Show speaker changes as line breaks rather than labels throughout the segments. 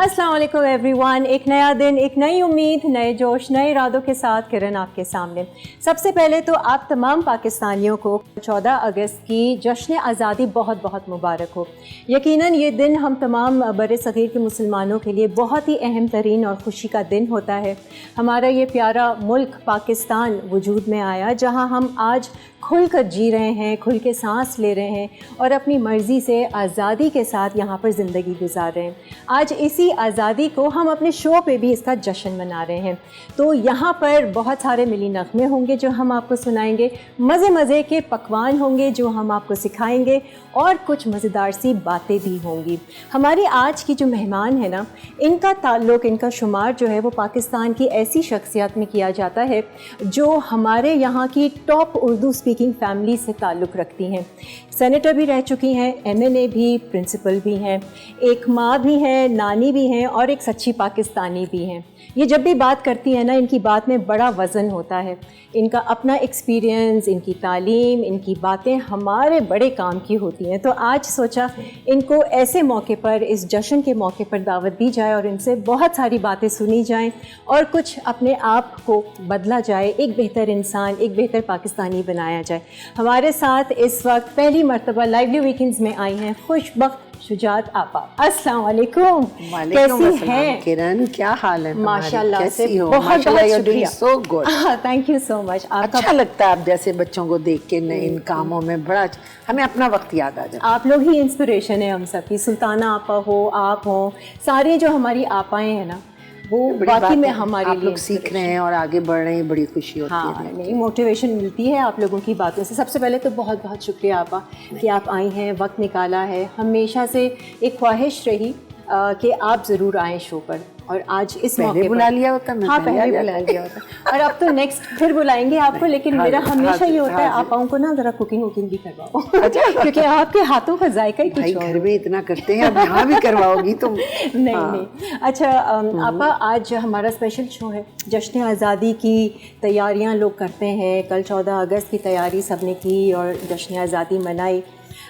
अस्सलाम वालेकुम एवरीवन। एक नया दिन, एक नई उम्मीद, नए जोश, नए इरादों के साथ किरण आपके सामने। सबसे पहले तो आप तमाम पाकिस्तानियों को 14 अगस्त की जश्न आज़ादी बहुत बहुत मुबारक हो। यकीनन ये दिन हम तमाम बड़े सग़ीर के मुसलमानों के लिए बहुत ही अहम तरीन और ख़ुशी का दिन होता है। हमारा ये प्यारा मुल्क पाकिस्तान वजूद में आया, जहाँ हम आज खुल कर जी रहे हैं, खुल के सांस ले रहे हैं और अपनी मर्ज़ी से आज़ादी के साथ यहाँ पर ज़िंदगी गुजार रहे हैं। आज इसी आज़ादी को हम अपने शो पे भी इसका जश्न मना रहे हैं। तो यहाँ पर बहुत सारे मिली नग़मे होंगे जो हम आपको सुनाएंगे, मज़े मज़े के पकवान होंगे जो हम आपको सिखाएंगे और कुछ मज़ेदार सी बातें भी होंगी। हमारी आज की जो मेहमान है ना, इनका ताल्लुक़, इनका शुमार जो है वो पाकिस्तान की ऐसी शख्सियत में किया जाता है जो हमारे यहाँ की टॉप उर्दू स्पीकिंग फैमिली से ताल्लुक़ रखती हैं। सेनेटर भी रह चुकी हैं, MNA भी, प्रिंसिपल भी हैं, एक माँ भी हैं, नानी भी हैं और एक सच्ची पाकिस्तानी भी हैं। ये जब भी बात करती हैं ना, इनकी बात में बड़ा वज़न होता है। इनका अपना एक्सपीरियंस, इनकी तालीम, इनकी बातें हमारे बड़े काम की होती हैं। तो आज सोचा इनको ऐसे मौके पर, इस जश्न के मौके पर दावत दी जाए और इनसे बहुत सारी बातें सुनी जाएं और कुछ अपने आप को बदला जाए, एक बेहतर इंसान, एक बेहतर पाकिस्तानी बनाया जाए। हमारे साथ इस वक्त पहली मरतबा लाइवली वीकेंड्स में आई हैं खुशबख्त शुजात आपा। अस्सलाम वालेकुम।
कैसी हैं किरण? क्या हाल है?
माशाल्लाह से
बहुत बहुत शुक्रिया। So good,
thank you so much.
अच्छा लगता है आप जैसे बच्चों को देख के इन कामों में, बड़ा हमें अपना वक्त याद आ जाता है।
आप लोग ही इंस्पिरेशन है हम सबकी। सुल्ताना आपा हो, आप हो, सारे जो हमारी आपाएं हैं ना, वो बाकी में हमारे
आप लोग सीख रहे हैं और आगे बढ़ रहे हैं, बड़ी खुशी होती है।
हाँ, नहीं, मोटिवेशन मिलती है आप लोगों की बातों से। सबसे पहले तो बहुत बहुत शुक्रिया आपा कि आप आई हैं, वक्त निकाला है। हमेशा से एक ख्वाहिश रही कि आप ज़रूर आएँ शो पर और आज इस मौके पर
बुला लिया होता।
हाँ, पहले बुला लिया होता और अब तो नेक्स्ट फिर बुलाएंगे आपको। लेकिन मेरा हमेशा ये होता है आपाओं को ना ज़रा कुकिंग भी करवाओ, क्योंकि आपके हाथों का जायका ही कुछ और।
घर में इतना करते हैं, अब यहाँ भी करवाओगी तुम?
नहीं। अच्छा आपा, आज हमारा स्पेशल शो है। जश्न आज़ादी की तैयारियाँ लोग करते हैं। कल 14 अगस्त की तैयारी सबने की और जश्न आज़ादी मनाई।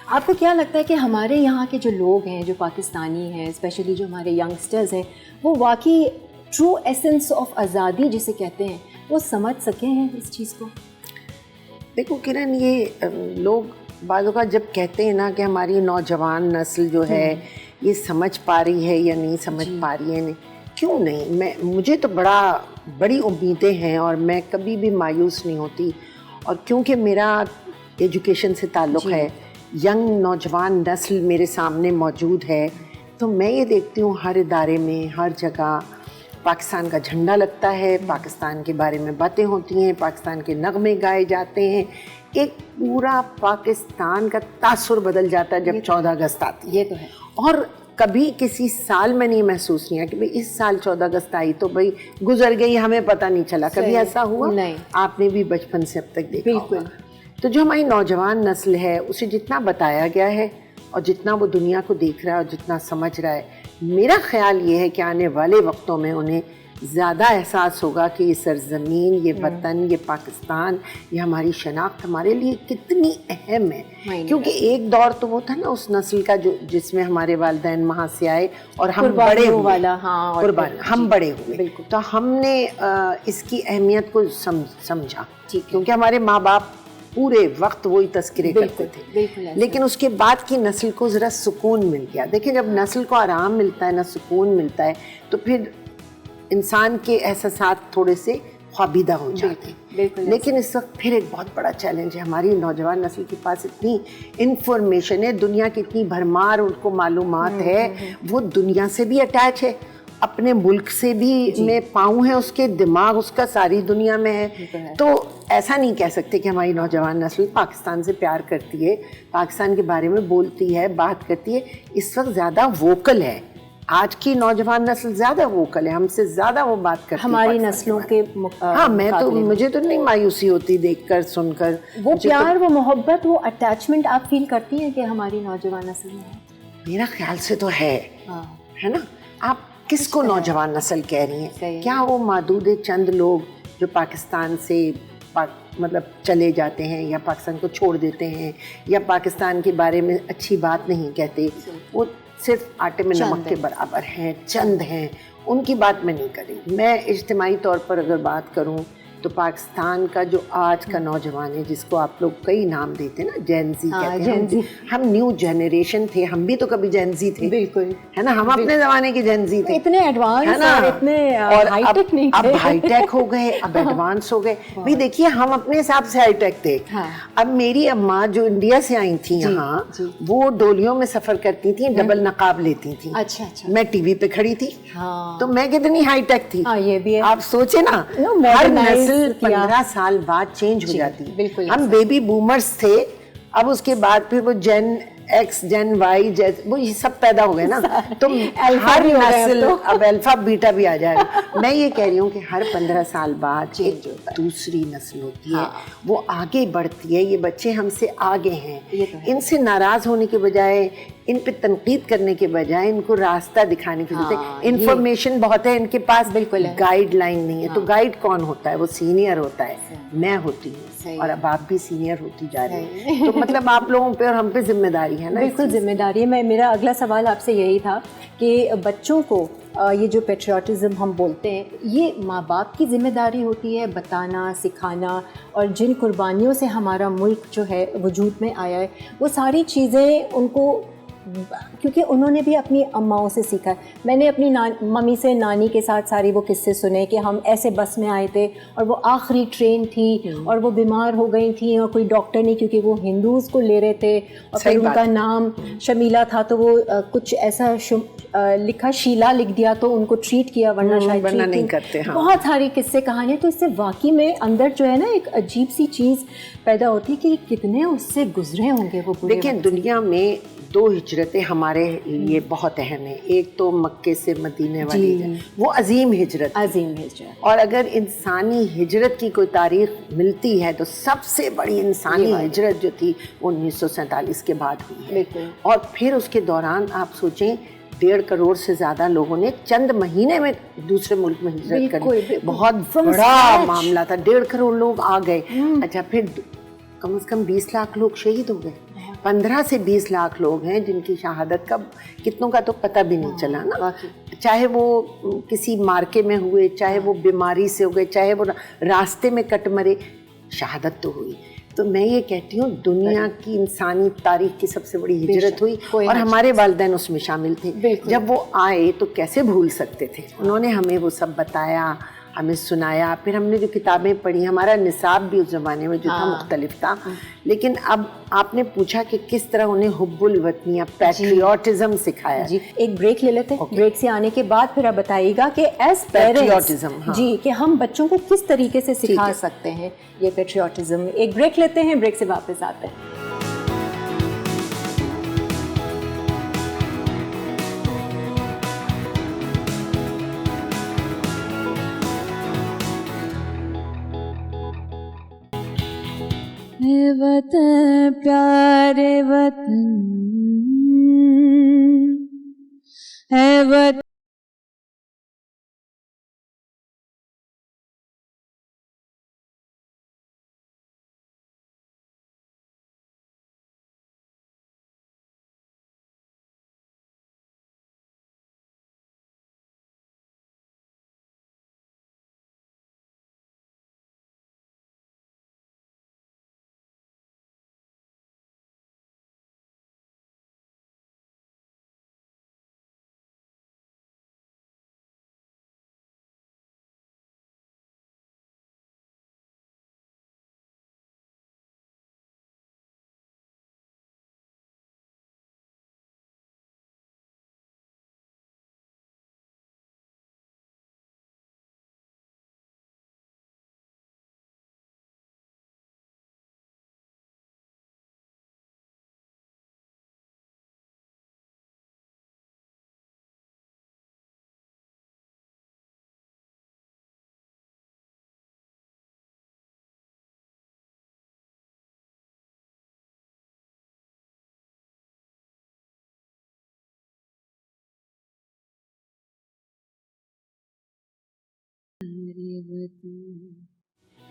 आपको क्या लगता है कि हमारे यहाँ के जो लोग हैं, जो पाकिस्तानी हैं, स्पेशली जो हमारे यंगस्टर्स हैं, वो वाकई ट्रू एसेंस ऑफ आज़ादी जिसे कहते हैं, वो समझ सके हैं इस चीज़ को?
देखो किरण, ये लोग बाज़ों का जब कहते हैं ना कि हमारी नौजवान नस्ल जो है ये समझ पा रही है या नहीं समझ पा रही है, नहीं, क्यों नहीं, मुझे तो बड़ी उम्मीदें हैं और मैं कभी भी मायूस नहीं होती। और क्योंकि मेरा एजुकेशन से ताल्लुक़ है, यंग नौजवान नस्ल मेरे सामने मौजूद है, तो मैं ये देखती हूँ हर इदारे में, हर जगह पाकिस्तान का झंडा लगता है, पाकिस्तान के बारे में बातें होती हैं, पाकिस्तान के नगमे गाए जाते हैं। एक पूरा पाकिस्तान का तासुर बदल जाता है जब 14 अगस्त आती है।
ये तो है।
और कभी किसी साल में नहीं महसूस नहीं है कि भाई इस साल 14 अगस्त आई तो भाई गुजर गई, हमें पता नहीं चला। कभी ऐसा हुआ?
नहीं।
आपने भी बचपन से अब तक देखा
बिल्कुल
होगा। तो जो हमारी नौजवान नस्ल है उसे जितना बताया गया है और जितना वो दुनिया को देख रहा है और जितना समझ रहा है, मेरा ख्याल ये है कि आने वाले वक्तों में उन्हें ज़्यादा एहसास होगा कि ये सरज़मीन, ये वतन, ये पाकिस्तान, ये हमारी शनाख्त हमारे लिए कितनी अहम है। क्योंकि एक दौर तो वो था ना उस नस्ल का जो जिसमें हमारे वालिदैन वहाँ से आए और हम बड़े हुए, हम बड़े हुए, तो हमने इसकी अहमियत को समझा, क्योंकि हमारे माँ बाप पूरे वक्त वही तस्करे करते थे। लेकिन उसके बाद की नस्ल को ज़रा सुकून मिल गया। देखिए, जब नस्ल को आराम मिलता है ना, सुकून मिलता है, तो फिर इंसान के एहसासात थोड़े से ख्वाबीदा हो जाते हैं। लेकिन इस वक्त फिर एक बहुत बड़ा चैलेंज है। हमारी नौजवान नस्ल के पास इतनी इंफॉर्मेशन है, दुनिया की इतनी भरमार उनको मालूमात है, वो दुनिया से भी अटैच है, अपने मुल्क से भी में पाँव है उसके, दिमाग उसका सारी दुनिया में है। तो ऐसा नहीं कह सकते कि हमारी नौजवान नस्ल पाकिस्तान से प्यार करती है, पाकिस्तान के बारे में बोलती है, बात करती है। इस वक्त ज़्यादा वोकल है, आज की नौजवान नस्ल ज़्यादा वोकल है, हमसे ज़्यादा वो बात करती है
हमारी नस्लों के।
हाँ, मुझे तो नहीं मायूसी होती देखकर सुनकर।
वो प्यार, वो मोहब्बत, वो अटैचमेंट आप फील करती हैं कि हमारी नौजवान नस्ल में है?
मेरा ख्याल से तो है ना। आप किसको नौजवान नस्ल कह रही हैं? क्या वो मादूद चंद लोग जो पाकिस्तान से मतलब चले जाते हैं या पाकिस्तान को छोड़ देते हैं या पाकिस्तान के बारे में अच्छी बात नहीं कहते, वो सिर्फ आटे में नमक के बराबर हैं, चंद हैं, उनकी बात मैं नहीं करी। मैं इज्तिमाई तौर पर अगर बात करूं तो पाकिस्तान का जो आज का नौजवान है, जिसको आप लोग कई नाम देते हैं ना, जेनजी कहते हैं, हम न्यू जनरेशन थे, हम भी तो कभी जेनजी थे,
बिल्कुल
है ना, हम अपने जमाने के जेनजी थे,
इतने एडवांस
है ना,
और इतने हाईटेक नहीं थे।
अब हाईटेक हो गए, अब एडवांस हो गए भाई। देखिए हम अपने हिसाब से हाईटेक थे। अब मेरी अम्मा जो इंडिया से आई थी यहाँ, वो डोलियों में सफर करती थी, डबल नकाब लेती थी।
अच्छा अच्छा।
मैं टीवी पे खड़ी थी, तो मैं कितनी हाईटेक थी।
ये भी है।
आप सोचे ना, हर नस्ल 15 साल बाद चेंज हो जाती है। हम बेबी बूमर्स थे, अब उसके बाद फिर वो जेन एक्स, जेन वाई, वो ये सब पैदा हो गए ना, तो हर नस्ल अब अल्फा बीटा भी आ जाएगा। मैं ये कह रही हूँ कि हर 15 साल बाद एक दूसरी नस्ल होती है, वो आगे बढ़ती है। ये बच्चे हमसे आगे हैं, इनसे नाराज होने के बजाय, इन पे तनकीद करने के बजाय इनको रास्ता दिखाने की जरूरत है। इंफॉर्मेशन बहुत है इनके पास, बिल्कुल गाइडलाइन नहीं है। तो गाइड कौन होता है? वो सीनियर होता है, मैं होती हूँ, और अब आप भी सीनियर होती जा रही हैं। तो मतलब आप लोगों पे और हम पे जिम्मेदारी है ना।
बिल्कुल जिम्मेदारी है। मेरा अगला सवाल आपसे यही था कि बच्चों को ये जो पेट्रियाटिज़म हम बोलते हैं, ये माँ बाप की जिम्मेदारी होती है बताना, सिखाना, और जिन कुर्बानियों से हमारा मुल्क जो है वजूद में आया है, वो सारी चीज़ें उनको, क्योंकि उन्होंने भी अपनी अम्माओं से सीखा है। मैंने अपनी मम्मी से, नानी के साथ सारी वो किस्से सुने कि हम ऐसे बस में आए थे और वो आखिरी ट्रेन थी और वो बीमार हो गई थी और कोई डॉक्टर नहीं, क्योंकि वो हिंदूज़ को ले रहे थे और फिर उनका नाम शमीला था, तो वो कुछ ऐसा लिखा, शीला लिख दिया, तो उनको ट्रीट किया, वरना शायद ट्रीट नहीं करते। बहुत सारी किस्से कहानियाँ। तो इससे वाकई में अंदर जो है ना एक अजीब सी चीज़ पैदा होती है कि कितने उससे गुजरे होंगे वो।
देखिए दुनिया में 2 हिजरतें हमारे लिए बहुत अहम है। एक तो मक्के से मदीने वाली, वो अजीम हिजरत, और अगर इंसानी हिजरत की कोई तारीख मिलती है तो सबसे बड़ी इंसानी हिजरत जो थी 1947 के बाद हुई है। और फिर उसके दौरान आप सोचें 1.5 करोड़ से ज्यादा लोगों ने चंद महीने में दूसरे मुल्क में हिजरत करी। बहुत बड़ा मामला था, 1.5 करोड़ लोग आ गए। अच्छा, फिर कम से कम 20 लाख लोग शहीद हो गए। 15 से 20 लाख लोग हैं जिनकी शहादत का कितनों का तो पता भी नहीं चला ना। चाहे वो किसी मार्के में हुए, चाहे वो बीमारी से हो गए, चाहे वो रास्ते में कट मरे, शहादत तो हुई। तो मैं ये कहती हूँ दुनिया की इंसानी तारीख की सबसे बड़ी हिजरत हुई, और हमारे वालिदैन उसमें शामिल थे। जब वो आए तो कैसे भूल सकते थे। उन्होंने हमें वो सब बताया, हमें सुनाया, फिर हमने जो किताबें पढ़ी, हमारा निसाब भी उस ज़माने में जो था मुख्तलिफ था। लेकिन अब आपने पूछा कि किस तरह उन्हें हुब्बुल वतनी या पैट्रियोटिज्म सिखाया।
जी, एक ब्रेक ले लेते हैं। ब्रेक से आने के बाद फिर आप बताइएगा कि एज पैट्रियोटिज्म जी, कि हम बच्चों को किस तरीके से सिखा सकते हैं ये पैट्रियोटिज्म। एक ब्रेक लेते हैं, ब्रेक से वापस आते हैं। वतन प्यारे वतन है वतन।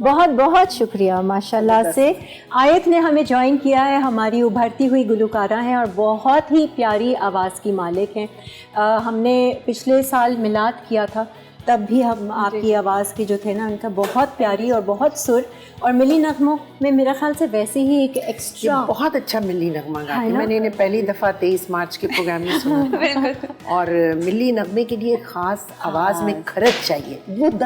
बहुत बहुत शुक्रिया माशाल्लाह से। आयत ने हमें ज्वाइन किया है, हमारी उभरती हुई गुलकारा हैं और बहुत ही प्यारी आवाज़ की मालिक हैं। हमने पिछले साल मिलाद किया था, तब भी हम आपकी आवाज़ की जो थे ना, उनका बहुत प्यारी और बहुत सुर, और मिली नगमों में मेरा ख्याल से वैसे ही एक एक्स्ट्रा
बहुत अच्छा मिली नगमा गाती है। मैंने इन्हें पहली दफ़ा 23 मार्च के प्रोग्राम में सुना और मिली नगमे के लिए ख़ास आवाज़ में खरज चाहिए,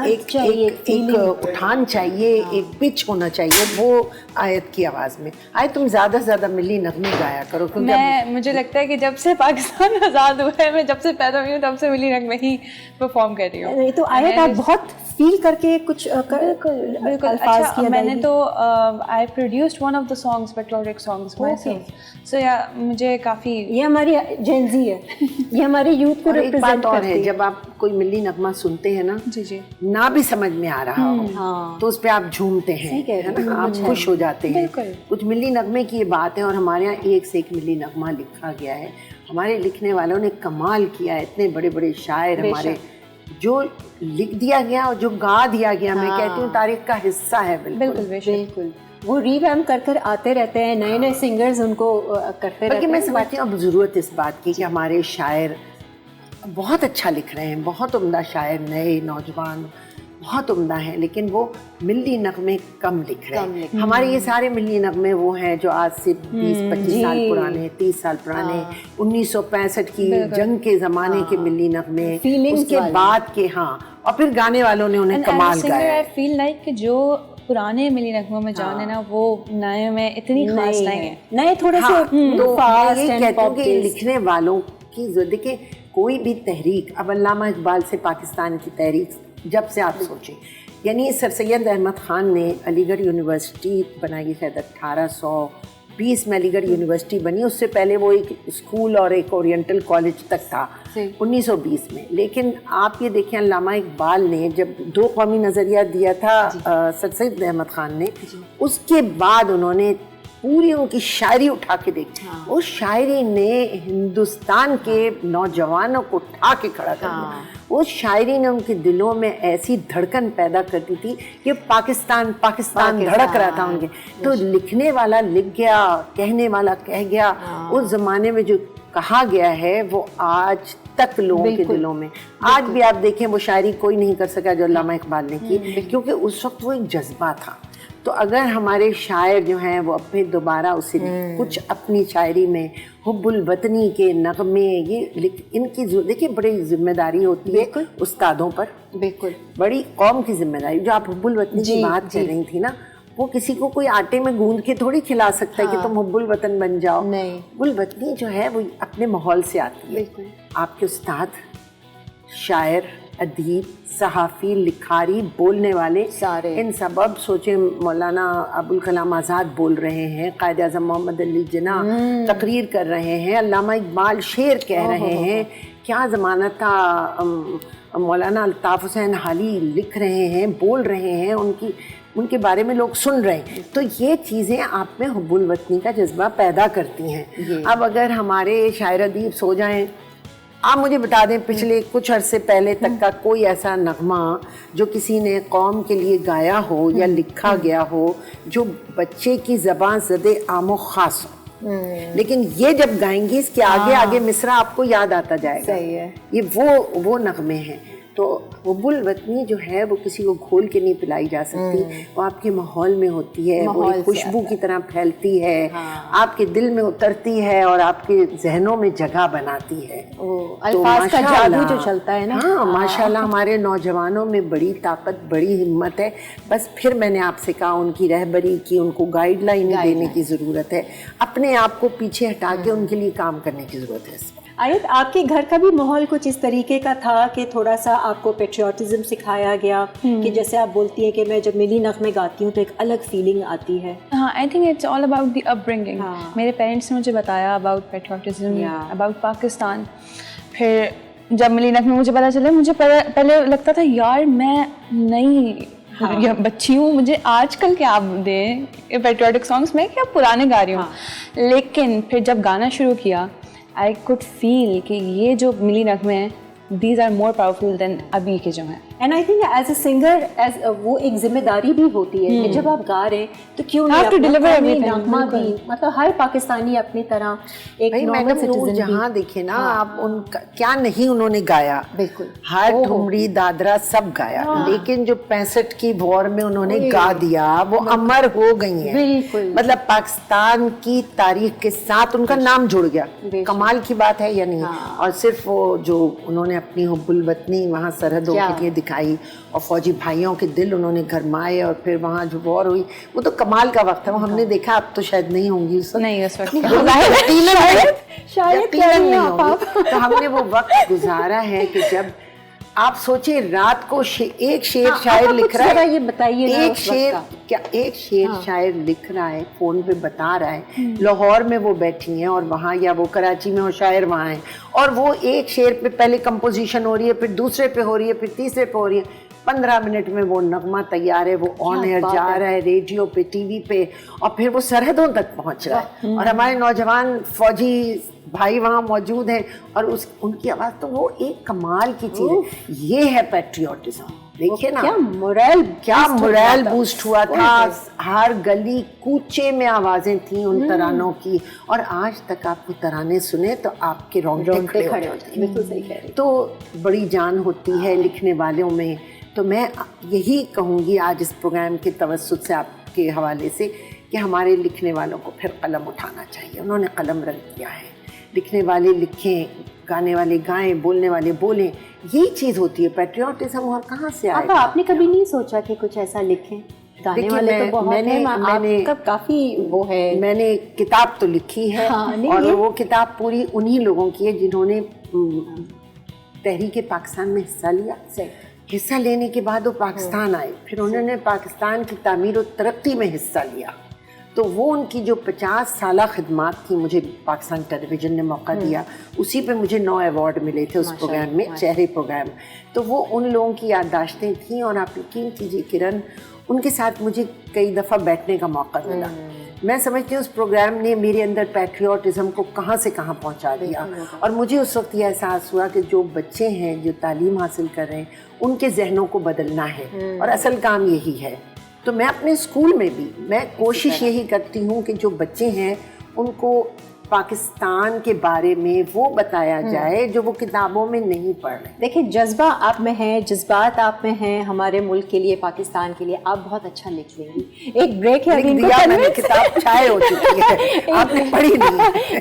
एक उठान चाहिए, एक पिच होना चाहिए, वो आयत की आवाज़ में। आयत तुम ज़्यादा से ज़्यादा मिली नगमे गाया करो, क्योंकि
मुझे लगता है कि जब से पाकिस्तान आज़ाद हुआ है, मैं जब से पैदा हुई हूँ तब से मिली नगमे ही परफॉर्म कर रही हूँ।
तो आयत आप बहुत फील करके कुछ
बिल्कुल अच्छा। मैंने तो I produced one of the songs, patriotic songs myself, so yeah मुझे काफ़ी,
ये हमारी जेंजी है, ये हमारे यूथ को रिप्रेजेंट करती है।
जब आप कोई मिली नगमा सुनते हैं ना,
जी
ना भी समझ में आ रहा हो तो उस पे आप झूमते हैं, है ना, आप खुश हो जाते हैं। कुछ मिली नगमे की ये बात है, और हमारे यहाँ एक से एक मिली नगमा लिखा गया है। हमारे लिखने वालों ने कमाल किया है, इतने बड़े बड़े शायर हमारे, जो लिख दिया गया और जो गा दिया गया, मैं कहती हूँ तारीख का हिस्सा है।
बिल्कुल वो रीवैम्प कर आते रहते हैं, नए नए सिंगर्स उनको करते रहते हैं।
मैं समझती हूँ अब ज़रूरत इस बात की कि हमारे शायर बहुत अच्छा लिख रहे हैं, बहुत उम्दा शायर, नए नौजवान बहुत उम्दा है, लेकिन वो मिली नगमे कम लिख रहे हैं। हमारे ये सारे मिली नगमे वो हैं जो आज से 20-25 साल पुराने, 30 साल पुराने, 1965 की जंग के ज़माने के मिली नगमे, उसके बाद के, और फिर गाने वालों ने उन्हें कमाल गाया।
आई फील लाइक कि जो पुराने मिली नगमों में जान है ना, वो नए में इतनी खास नहीं है,
नए थोड़े से
तो फास्ट एंड पॉप के लिखने वालों की। देखिए कोई भी तहरीक, अब अल्लामा इकबाल से पाकिस्तान की तहरीक जब से आप सोचें, यानी सर सैयद अहमद ख़ान ने अलीगढ़ यूनिवर्सिटी बनाई, शायद 1820 में अलीगढ़ यूनिवर्सिटी बनी, उससे पहले वो एक स्कूल और एक ओरिएंटल कॉलेज तक था 1920 में। लेकिन आप ये देखें, अल्लामा इकबाल ने जब दो कौमी नज़रिया दिया था सर सैयद अहमद ख़ान ने, उसके बाद उन्होंने पूरी उनकी शायरी उठा के देखी। उस शायरी ने हिंदुस्तान के नौजवानों को उठा के खड़ा कर दिया। उस शायरी ने उनके दिलों में ऐसी धड़कन पैदा कर दी थी कि पाकिस्तान धड़क रहा था उनके। तो लिखने वाला लिख गया, कहने वाला कह गया। उस ज़माने में जो कहा गया है वो आज तक लोगों के दिलों में, आज भी आप देखें वो शायरी कोई नहीं कर सका जो अल्लामा इकबाल ने की, क्योंकि उस वक्त वो एक जज्बा था। तो अगर हमारे शायर जो हैं वो अपने दोबारा उसे कुछ अपनी शायरी में हुब्बुल वतनी के नगमे, ये इनकी देखिए बड़ी जिम्मेदारी होती है उस्तादों पर, बिल्कुल बड़ी कौम की जिम्मेदारी। जो आप हुब्बुल वतनी की बात कर रही थी ना, वो किसी को कोई आटे में गूंद के थोड़ी खिला सकता है कि तुम हुब्बुल वतन बन जाओ। हुब्बुल वतनी जो है वो अपने माहौल से आती है। आपके उस्ताद, शायर, अदीब, सहाफ़ी, लिखारी, बोलने वाले सारे, इन सबब सोचे मौलाना अबुल कलाम आज़ाद बोल रहे हैं, कायद आज़म मोहम्मद अली जिन्ना तकरीर कर रहे हैं, अल्लामा इकबाल शेर कह रहे हैं, क्या ज़माना था, मौलाना अल्ताफ़ हुसैन हाली लिख रहे हैं, बोल रहे हैं, उनके बारे में लोग सुन रहे हैं। तो ये चीज़ें आप में हुब्बुल वतनी का जज्बा पैदा करती हैं। अब अगर हमारे शायर अदीब सो जाएं, आप मुझे बता दें पिछले कुछ अरसे पहले तक का कोई ऐसा नगमा जो किसी ने कौम के लिए गाया हो या लिखा गया हो जो बच्चे की ज़बान ज़दे आमो ख़ास हो। लेकिन ये जब गाएंगी इसके आगे मिसरा आपको याद आता जाएगा। सही है, ये वो नगमे हैं। तो हुब्बुल वतनी जो है वो किसी को घोल के नहीं पिलाई जा सकती, वो आपके माहौल में होती है, वो एक खुशबू की तरह फैलती है, आपके दिल में उतरती है और आपके जहनों में जगह बनाती है।
तो माशाल्लाह जो चलता है ना,
माशाल्लाह हमारे नौजवानों में बड़ी ताकत, बड़ी हिम्मत है। बस फिर मैंने आपसे कहा उनकी रहबरी की, उनको गाइडलाइन देने की ज़रूरत है, अपने आप को पीछे हटा के उनके लिए काम करने की ज़रूरत है।
आयत, आपके घर का भी माहौल कुछ इस तरीके का था कि थोड़ा सा आपको पेट्रियोटिज्म सिखाया गया कि जैसे आप बोलती हैं कि मैं जब मिली नगमे गाती हूँ तो एक अलग फीलिंग आती है?
हाँ, I think it's all about the upbringing. मेरे पेरेंट्स ने मुझे बताया अबाउट पेट्रियोटिज्म, अबाउट पाकिस्तान। फिर जब मिली नगमे मुझे पता चला, मुझे पहले लगता था यार मैं नई बच्ची हूँ, मुझे आजकल के आप दें पेट्रियोटिक सॉन्ग्स में, क्या पुराने गा रही हूँ। लेकिन फिर जब गाना शुरू किया, आई कुड फील कि ये जो मिली नगमे हैं, these are more powerful than अभी के जो हैं।
And I think as a singer as वो एक जिम्मेदारी भी होती है कि जब आप गा रहे हैं तो क्यों नहीं
to deliver everything,
नगमा भी, मतलब हर पाकिस्तानी अपनी तरह एक
भाई
नॉर्मल
मैडम
सिटीजन
जहाँ देखे ना आप उनका क्या नहीं उन्होंने गाया,
बिल्कुल
हर ठुमरी दादरा सब गाया, लेकिन जो 65 की वॉर में उन्होंने गा दिया वो अमर हो गई हैं।
बिल्कुल।
मतलब पाकिस्तान की तारीख के साथ उनका नाम जुड़ गया, कमाल की बात है या नहीं। और सिर्फ वो जो उन्होंने अपनी हुब्बुल वतनी वहाँ सरहदों के लिए दिखाई और फौजी भाइयों के दिल उन्होंने गरमाए, और फिर वहाँ जो वॉर हुई वो तो कमाल का वक्त है। वो हमने देखा, अब तो शायद नहीं होंगी उस वक्त,
नहीं उस वक्त
शायद
नहीं होंगी। तो हमने वो वक्त गुजारा है कि जब आप सोचे रात को एक शेर शायर लिख रहा है,
ये बताइए ना,
एक शेर क्या, एक शेर शायर लिख रहा है, फोन पे बता रहा है, लाहौर में वो बैठी हैं और वहाँ, या वो कराची में, और शायर वहाँ है, और वो एक शेर पे पहले कंपोजिशन हो रही है, फिर दूसरे पे हो रही है, फिर तीसरे पे हो रही है, 15 मिनट में वो नगमा तैयार है, वो ऑन एयर जा रहा है, रेडियो पे, टीवी पे, और फिर वो सरहदों तक पहुंच रहा है, और हमारे नौजवान फौजी भाई वहाँ मौजूद हैं, और उनकी आवाज़, तो वो एक कमाल की चीज़ है। ये है पैट्रियोटिज्म। देखिए ना क्या मोरल बूस्ट हुआ था, हर गली कूचे में आवाज़ें थी उन तरानों की, और आज तक आप वो तराने सुने तो आपके रोंगटे खड़े हो जाते।
बिल्कुल सही कह रहे हैं।
तो बड़ी जान होती है लिखने वालों में। तो मैं यही कहूँगी आज इस प्रोग्राम के तवस्सुत से, आपके हवाले से, कि हमारे लिखने वालों को फिर कलम उठाना चाहिए। उन्होंने कलम रख दिया है, लिखने वाले लिखें, गाने वाले गाएं, बोलने वाले बोलें। यही चीज़ होती है पैट्रियोटिज्म। और कहाँ से आया?
आपने कभी नहीं सोचा कि कुछ ऐसा लिखें? गाने वाले तो बहुत हैं, आपका काफ़ी वो है।
मैंने किताब तो लिखी है, और वो किताब पूरी उन्हीं लोगों की है जिन्होंने तहरीक पाकिस्तान में हिस्सा लिया। हिस्सा लेने के बाद वो पाकिस्तान आए, फिर उन्होंने पाकिस्तान की तामीर और तरक्की में हिस्सा लिया। तो वो उनकी जो 50 साला खिदमात थी, मुझे पाकिस्तान टेलीविज़न ने मौका दिया, उसी पे मुझे 9 अवार्ड मिले थे उस प्रोग्राम में, चेहरे प्रोग्राम। तो वो उन लोगों की याददाश्तें थीं, और आप यकीन कीजिए किरण, उनके साथ मुझे कई दफ़ा बैठने का मौका मिला। मैं समझती हूँ उस प्रोग्राम ने मेरे अंदर पैट्रियोटिज्म को कहाँ से कहाँ पहुँचा दिया। और मुझे उस वक्त यह एहसास हुआ कि जो बच्चे हैं, जो तालीम हासिल कर रहे हैं, उनके जहनों को बदलना है, और असल काम यही है। तो मैं अपने स्कूल में भी मैं कोशिश यही करती हूँ कि जो बच्चे हैं उनको पाकिस्तान के बारे में वो बताया जाए जो वो किताबों में नहीं पढ़ रहे।
देखिए, जज्बा आप में है, जज्बात आप में हैं हमारे मुल्क के लिए, पाकिस्तान के लिए। आप बहुत अच्छा लिख लेंगी। एक ब्रेक है,
मैंने किताब छाए हो चुकी है, आपने पढ़ी नहीं।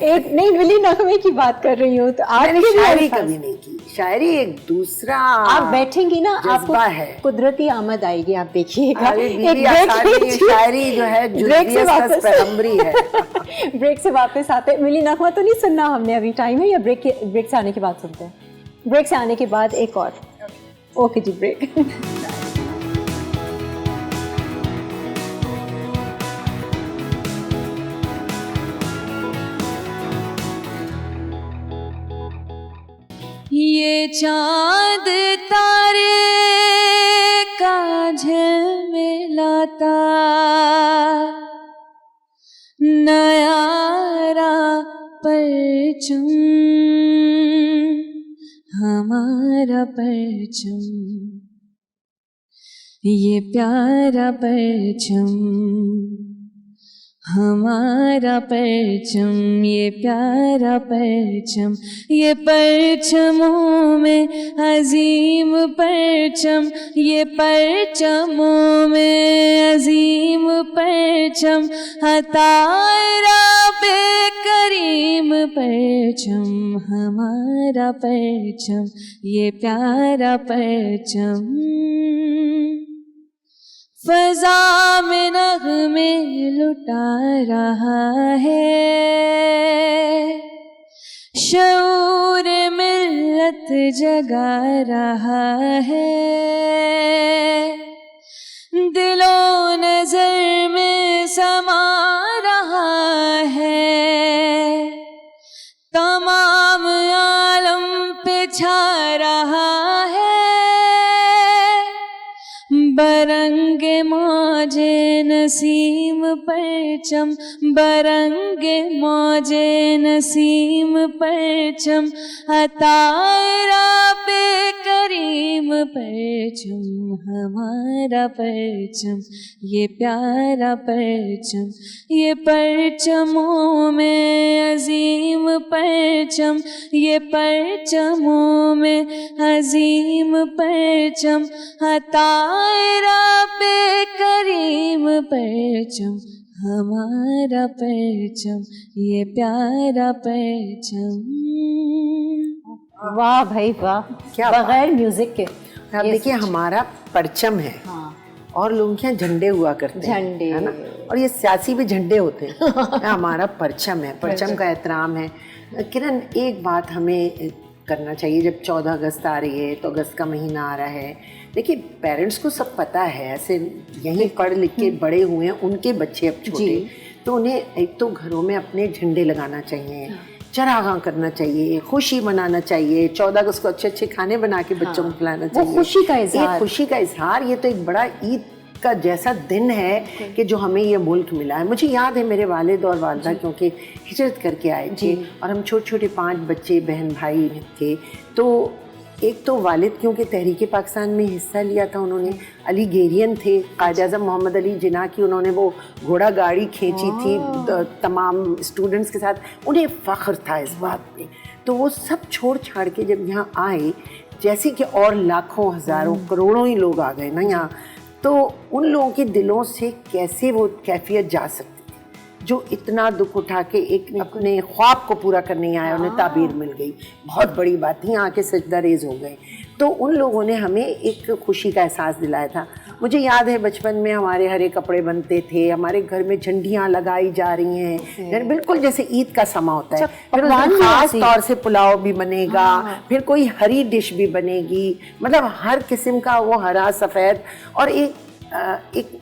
एक नहीं, मिली नगमे की बात कर रही हूँ। तो
मैंने शायरी कभी नहीं की। शायरी एक दूसरा,
आप बैठेंगे ना, आपको
है,
कुदरती आमद आएगी, आप देखिएगा।
शायरी जो है
ब्रेक से वापस आते। मिली नगमा तो नहीं सुनना हमने अभी, टाइम है, या ब्रेक से आने के बाद सुनते हैं? ब्रेक से आने के बाद एक और। ओके जी, ब्रेक।
ये चांद तारे का झिलमिलाता नयारा परचम, हमारा परचम, ये प्यारा परचम, हमारा परचम, ये प्यारा परचम, ये परचमों में अजीम परचम, ये परचमों में अजीम परचम, हतारा बेकरीम परचम, हमारा परचम, ये प्यारा परचम। फ़ज़ा में नग़्मे लुटा रहा है, शऊर मिल्लत जगा रहा है, दिलो नज़र में समा रहा है, तमाम आलम पे छा रहा है, बरंगे मौजे नसीम परचम, बरंगे मौजे नसीम परचम, हतारा पे करीम परचम, हमारा परचम, ये प्यारा परचम, ये परचमों में अजीम परचम, ये परचमों में अजीम परचम, हतायरा पे करीम परचम, हमारा परचम, ये प्यारा परचम।
वाह भाई वाह,
क्या
बगैर म्यूजिक के।
आप देखिए हमारा परचम है
हाँ,
और लोगों के यहाँ झंडे हुआ करते हैं,
झंडे
है ना, और ये सियासी भी झंडे होते हैं। हमारा परचम है, परचम का एहतराम है। किरण, एक बात हमें करना चाहिए, जब 14 अगस्त आ रही है तो अगस्त का महीना आ रहा है, देखिए पेरेंट्स को सब पता है, ऐसे यहीं पढ़ लिख के बड़े हुए हैं, उनके बच्चे अब छोटे, तो उन्हें एक तो घरों में अपने झंडे लगाना चाहिए, चरागां करना चाहिए, खुशी मनाना चाहिए, 14 अगस्त को अच्छे अच्छे खाने बना के बच्चों को खिलाना चाहिए,
वो खुशी का इजहार,
ये खुशी का इजहार। ये तो एक बड़ा ईद का जैसा दिन है कि जो हमें ये मुल्क मिला है। मुझे याद है मेरे वालिद और वालिदा क्योंकि हिजरत करके आए थे और हम छोटे छोटे 5 बच्चे बहन भाई थे, तो एक तो वालिद क्योंकि तहरीक पाकिस्तान में हिस्सा लिया था, उन्होंने अली गेरियन थे, कायद आज़म मोहम्मद अली जिन्ना की उन्होंने वो घोड़ा गाड़ी खींची थी तमाम स्टूडेंट्स के साथ, उन्हें फ़ख्र था इस बात पे। तो वो सब छोड़ छाड़ के जब यहाँ आए, जैसे कि और लाखों हज़ारों करोड़ों ही लोग आ गए ना यहाँ, तो उन लोगों के दिलों से कैसे वो कैफियत जा सकती थी, जो इतना दुख उठा के एक अपने ख्वाब को पूरा करने आया, उन्हें ताबीर मिल गई, बहुत बड़ी बात थी, यहाँ के सजदा रेज हो गए। तो उन लोगों ने हमें एक खुशी का एहसास दिलाया था। मुझे याद है बचपन में हमारे हरे कपड़े बनते थे, हमारे घर में झंडियाँ लगाई जा रही हैं, बिल्कुल जैसे ईद का समा होता है। फिर खास तौर से पुलाव भी बनेगा, फिर कोई हरी डिश भी बनेगी, मतलब हर किस्म का वो हरा सफ़ेद, और एक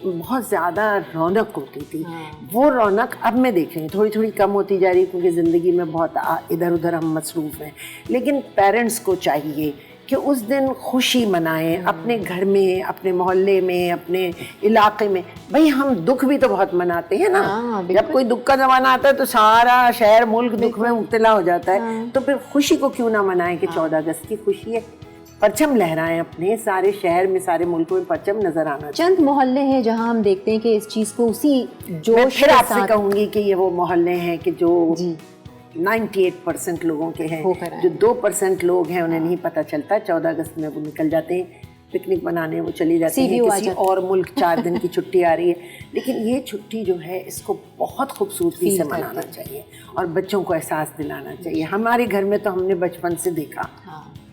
बहुत ज़्यादा रौनक होती थी। वो रौनक अब मैं देख रही हूँ थोड़ी थोड़ी कम होती जा रही है, क्योंकि ज़िंदगी में बहुत इधर उधर हम मसरूफ़ हैं। लेकिन पेरेंट्स को चाहिए कि उस दिन खुशी मनाएं, अपने घर में, अपने मोहल्ले में, अपने इलाके में। भाई हम दुख भी तो बहुत मनाते हैं ना, जब कोई दुख का ज़माना आता है तो सारा शहर मुल्क दुख में मुब्तला हो जाता है, तो फिर खुशी को क्यों ना मनाएं कि 14 अगस्त की खुशी है, परचम लहराएं, अपने सारे शहर में, सारे मुल्क में परचम नजर आना।
चंद मोहल्ले हैं जहां हम देखते हैं कि इस चीज़ को उसी जोश
मैं फिर
के
आपसे
साथ
कहूँगी कि ये वो मोहल्ले हैं कि जो 98% लोगों के हैं, जो 2% लोग हैं उन्हें नहीं पता चलता। 14 अगस्त में वो निकल जाते हैं पिकनिक मनाने, वो चली जाती है किसी और मुल्क, 4 दिन की छुट्टी आ रही है। लेकिन ये छुट्टी जो है इसको बहुत खूबसूरती से मनाना चाहिए और बच्चों को एहसास दिलाना चाहिए। हमारे घर में तो हमने बचपन से देखा।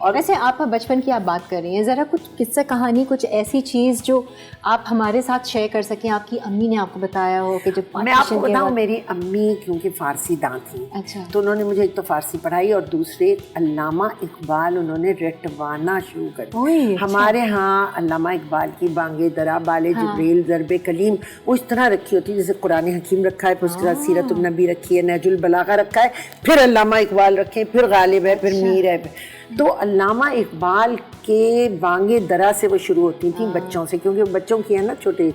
और वैसे आप बचपन की आप बात कर रही हैं, ज़रा कुछ किस्सा कहानी, कुछ ऐसी चीज़ जो आप हमारे साथ शेयर कर सकें, आपकी अम्मी ने आपको बताया हो कि जब
मैं आपको बताऊं, मेरी अम्मी क्योंकि फ़ारसी दां थी,
अच्छा,
तो उन्होंने मुझे एक तो फ़ारसी पढ़ाई और दूसरे अल्लामा इकबाल उन्होंने रटवाना शुरू कर दिया। हमारे यहाँ अल्लामा इकबाल की बांगे दरा, बाले जिब्रील, ज़रबे कलीम, वो इस तरह रखी होती है जैसे कुरान हकीम रखा है, फिर उसके बाद सीरत उन नबी रखी है, नहजुल बलागा रखा है, फिर अल्लामा इकबाल रखे, फिर गालिब है, फिर मीर है। तो अल्लामा इकबाल के बांगे दरा से वो शुरू होती थी बच्चों से, क्योंकि बच्चों की है ना छोटी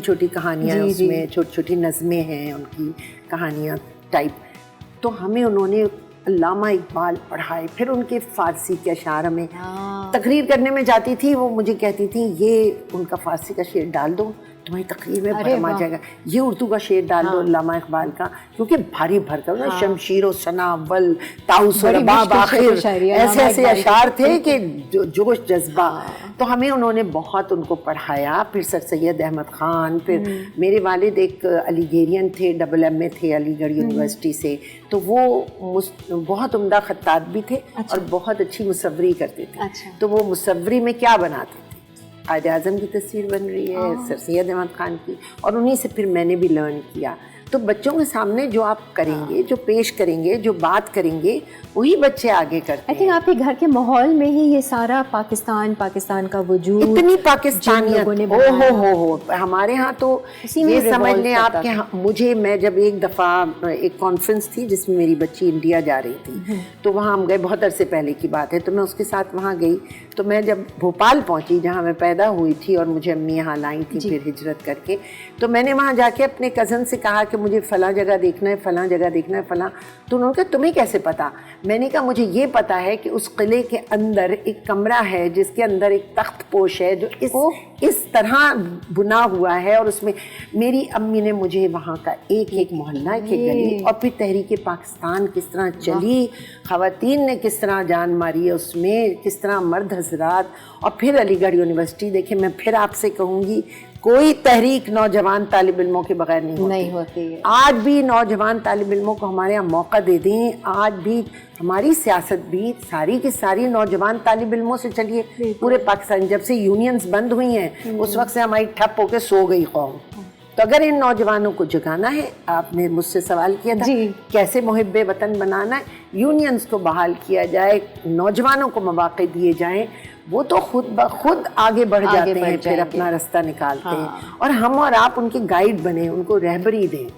छोटी कहानियाँ, उसमें छोटी छोटी नज़में हैं, उनकी कहानियाँ टाइप। तो हमें उन्होंने अल्लामा इकबाल पढ़ाए, फिर उनके फ़ारसी के अशार में तकरीर करने में जाती थी, वो मुझे कहती थी ये उनका फ़ारसी का शेर डाल दो, तुम्हारी तकरीर में भरम आ जाएगा, ये उर्दू का शेर डाल दो अल्लामा इकबाल का, क्योंकि भारी भरकम शमशीर और सना वल ताउस और बाब आखिर ऐसे ऐसे अशार थे कि जोश जज्बा। तो हमें उन्होंने बहुत उनको पढ़ाया। फिर सर सैयद अहमद ख़ान, फिर मेरे वालिद एक अलीगेरियन थे, AA थे अलीगढ़ यूनिवर्सिटी से, तो वो बहुत उम्दा खत्तात भी थे और बहुत अच्छी मुसव्वरी करते थे। तो वो मुसव्वरी में क्या बनाते थे, कायद आज़म की तस्वीर बन रही है, सर सैयद अहमद ख़ान की, और उन्हीं से फिर मैंने भी लर्न किया। तो बच्चों के सामने जो आप करेंगे, जो पेश करेंगे, जो बात करेंगे, वही बच्चे आगे करते हैं।
आई थिंक आपके घर के माहौल में ही ये सारा पाकिस्तान का वजूद,
इतनी पाकिस्तानियत, हो हमारे यहाँ तो ये समझ लें आप कि मुझे, मैं जब एक दफ़ा एक कॉन्फ्रेंस थी जिसमें मेरी बच्ची इंडिया जा रही थी, तो वहाँ हम गए, बहुत अरसे पहले की बात है, तो मैं उसके साथ वहाँ गई। तो मैं जब भोपाल पहुँची जहाँ मैं पैदा हुई थी और मुझे अम्मी यहाँ लाई थी फिर हिजरत करके, तो मैंने वहाँ जाके अपने कज़न से कहा कि मुझे फ़लाँ जगह देखना है, फ़लाँ जगह देखना है, फ़लाँ। तो उन्होंने कहा तुम्हें कैसे पता? मैंने कहा मुझे ये पता है कि उस किले के अंदर एक कमरा है जिसके अंदर एक तख्त पोश है जो इस तरह बुना हुआ है, और उसमें मेरी अम्मी ने मुझे वहाँ का एक एक मोहल्ला, एक एक गली, और फिर तहरीक पाकिस्तान किस तरह चली, ख़वातीन ने किस तरह जान मारी है उसमें, किस तरह मर्द हजरात, और फिर अलीगढ़ यूनिवर्सिटी। देखिए मैं फिर आपसे कहूँगी, कोई तहरीक नौजवान तालिब इल्मों के बगैर नहीं होती है। आज भी नौजवान तालिब इल्मों को हमारे यहाँ मौका दे दें। आज भी हमारी सियासत भी सारी की सारी नौजवान तालिब इल्मों से चलिए। पूरे पाकिस्तान जब से यूनियंस बंद हुई हैं उस वक्त से हमारी ठप होकर सो गई कौम। तो अगर इन नौजवानों को जगाना है, आपने मुझसे सवाल किया था कैसे मुहिब्बे वतन बनाना है, यूनियंस को बहाल किया जाए, नौजवानों को मौके दिए जाएं, वो तो खुद ब खुद आगे बढ़ जाते हैं, फिर अपना रास्ता निकालते हैं, और हम और आप उनके गाइड बने, उनको रहबरी दें।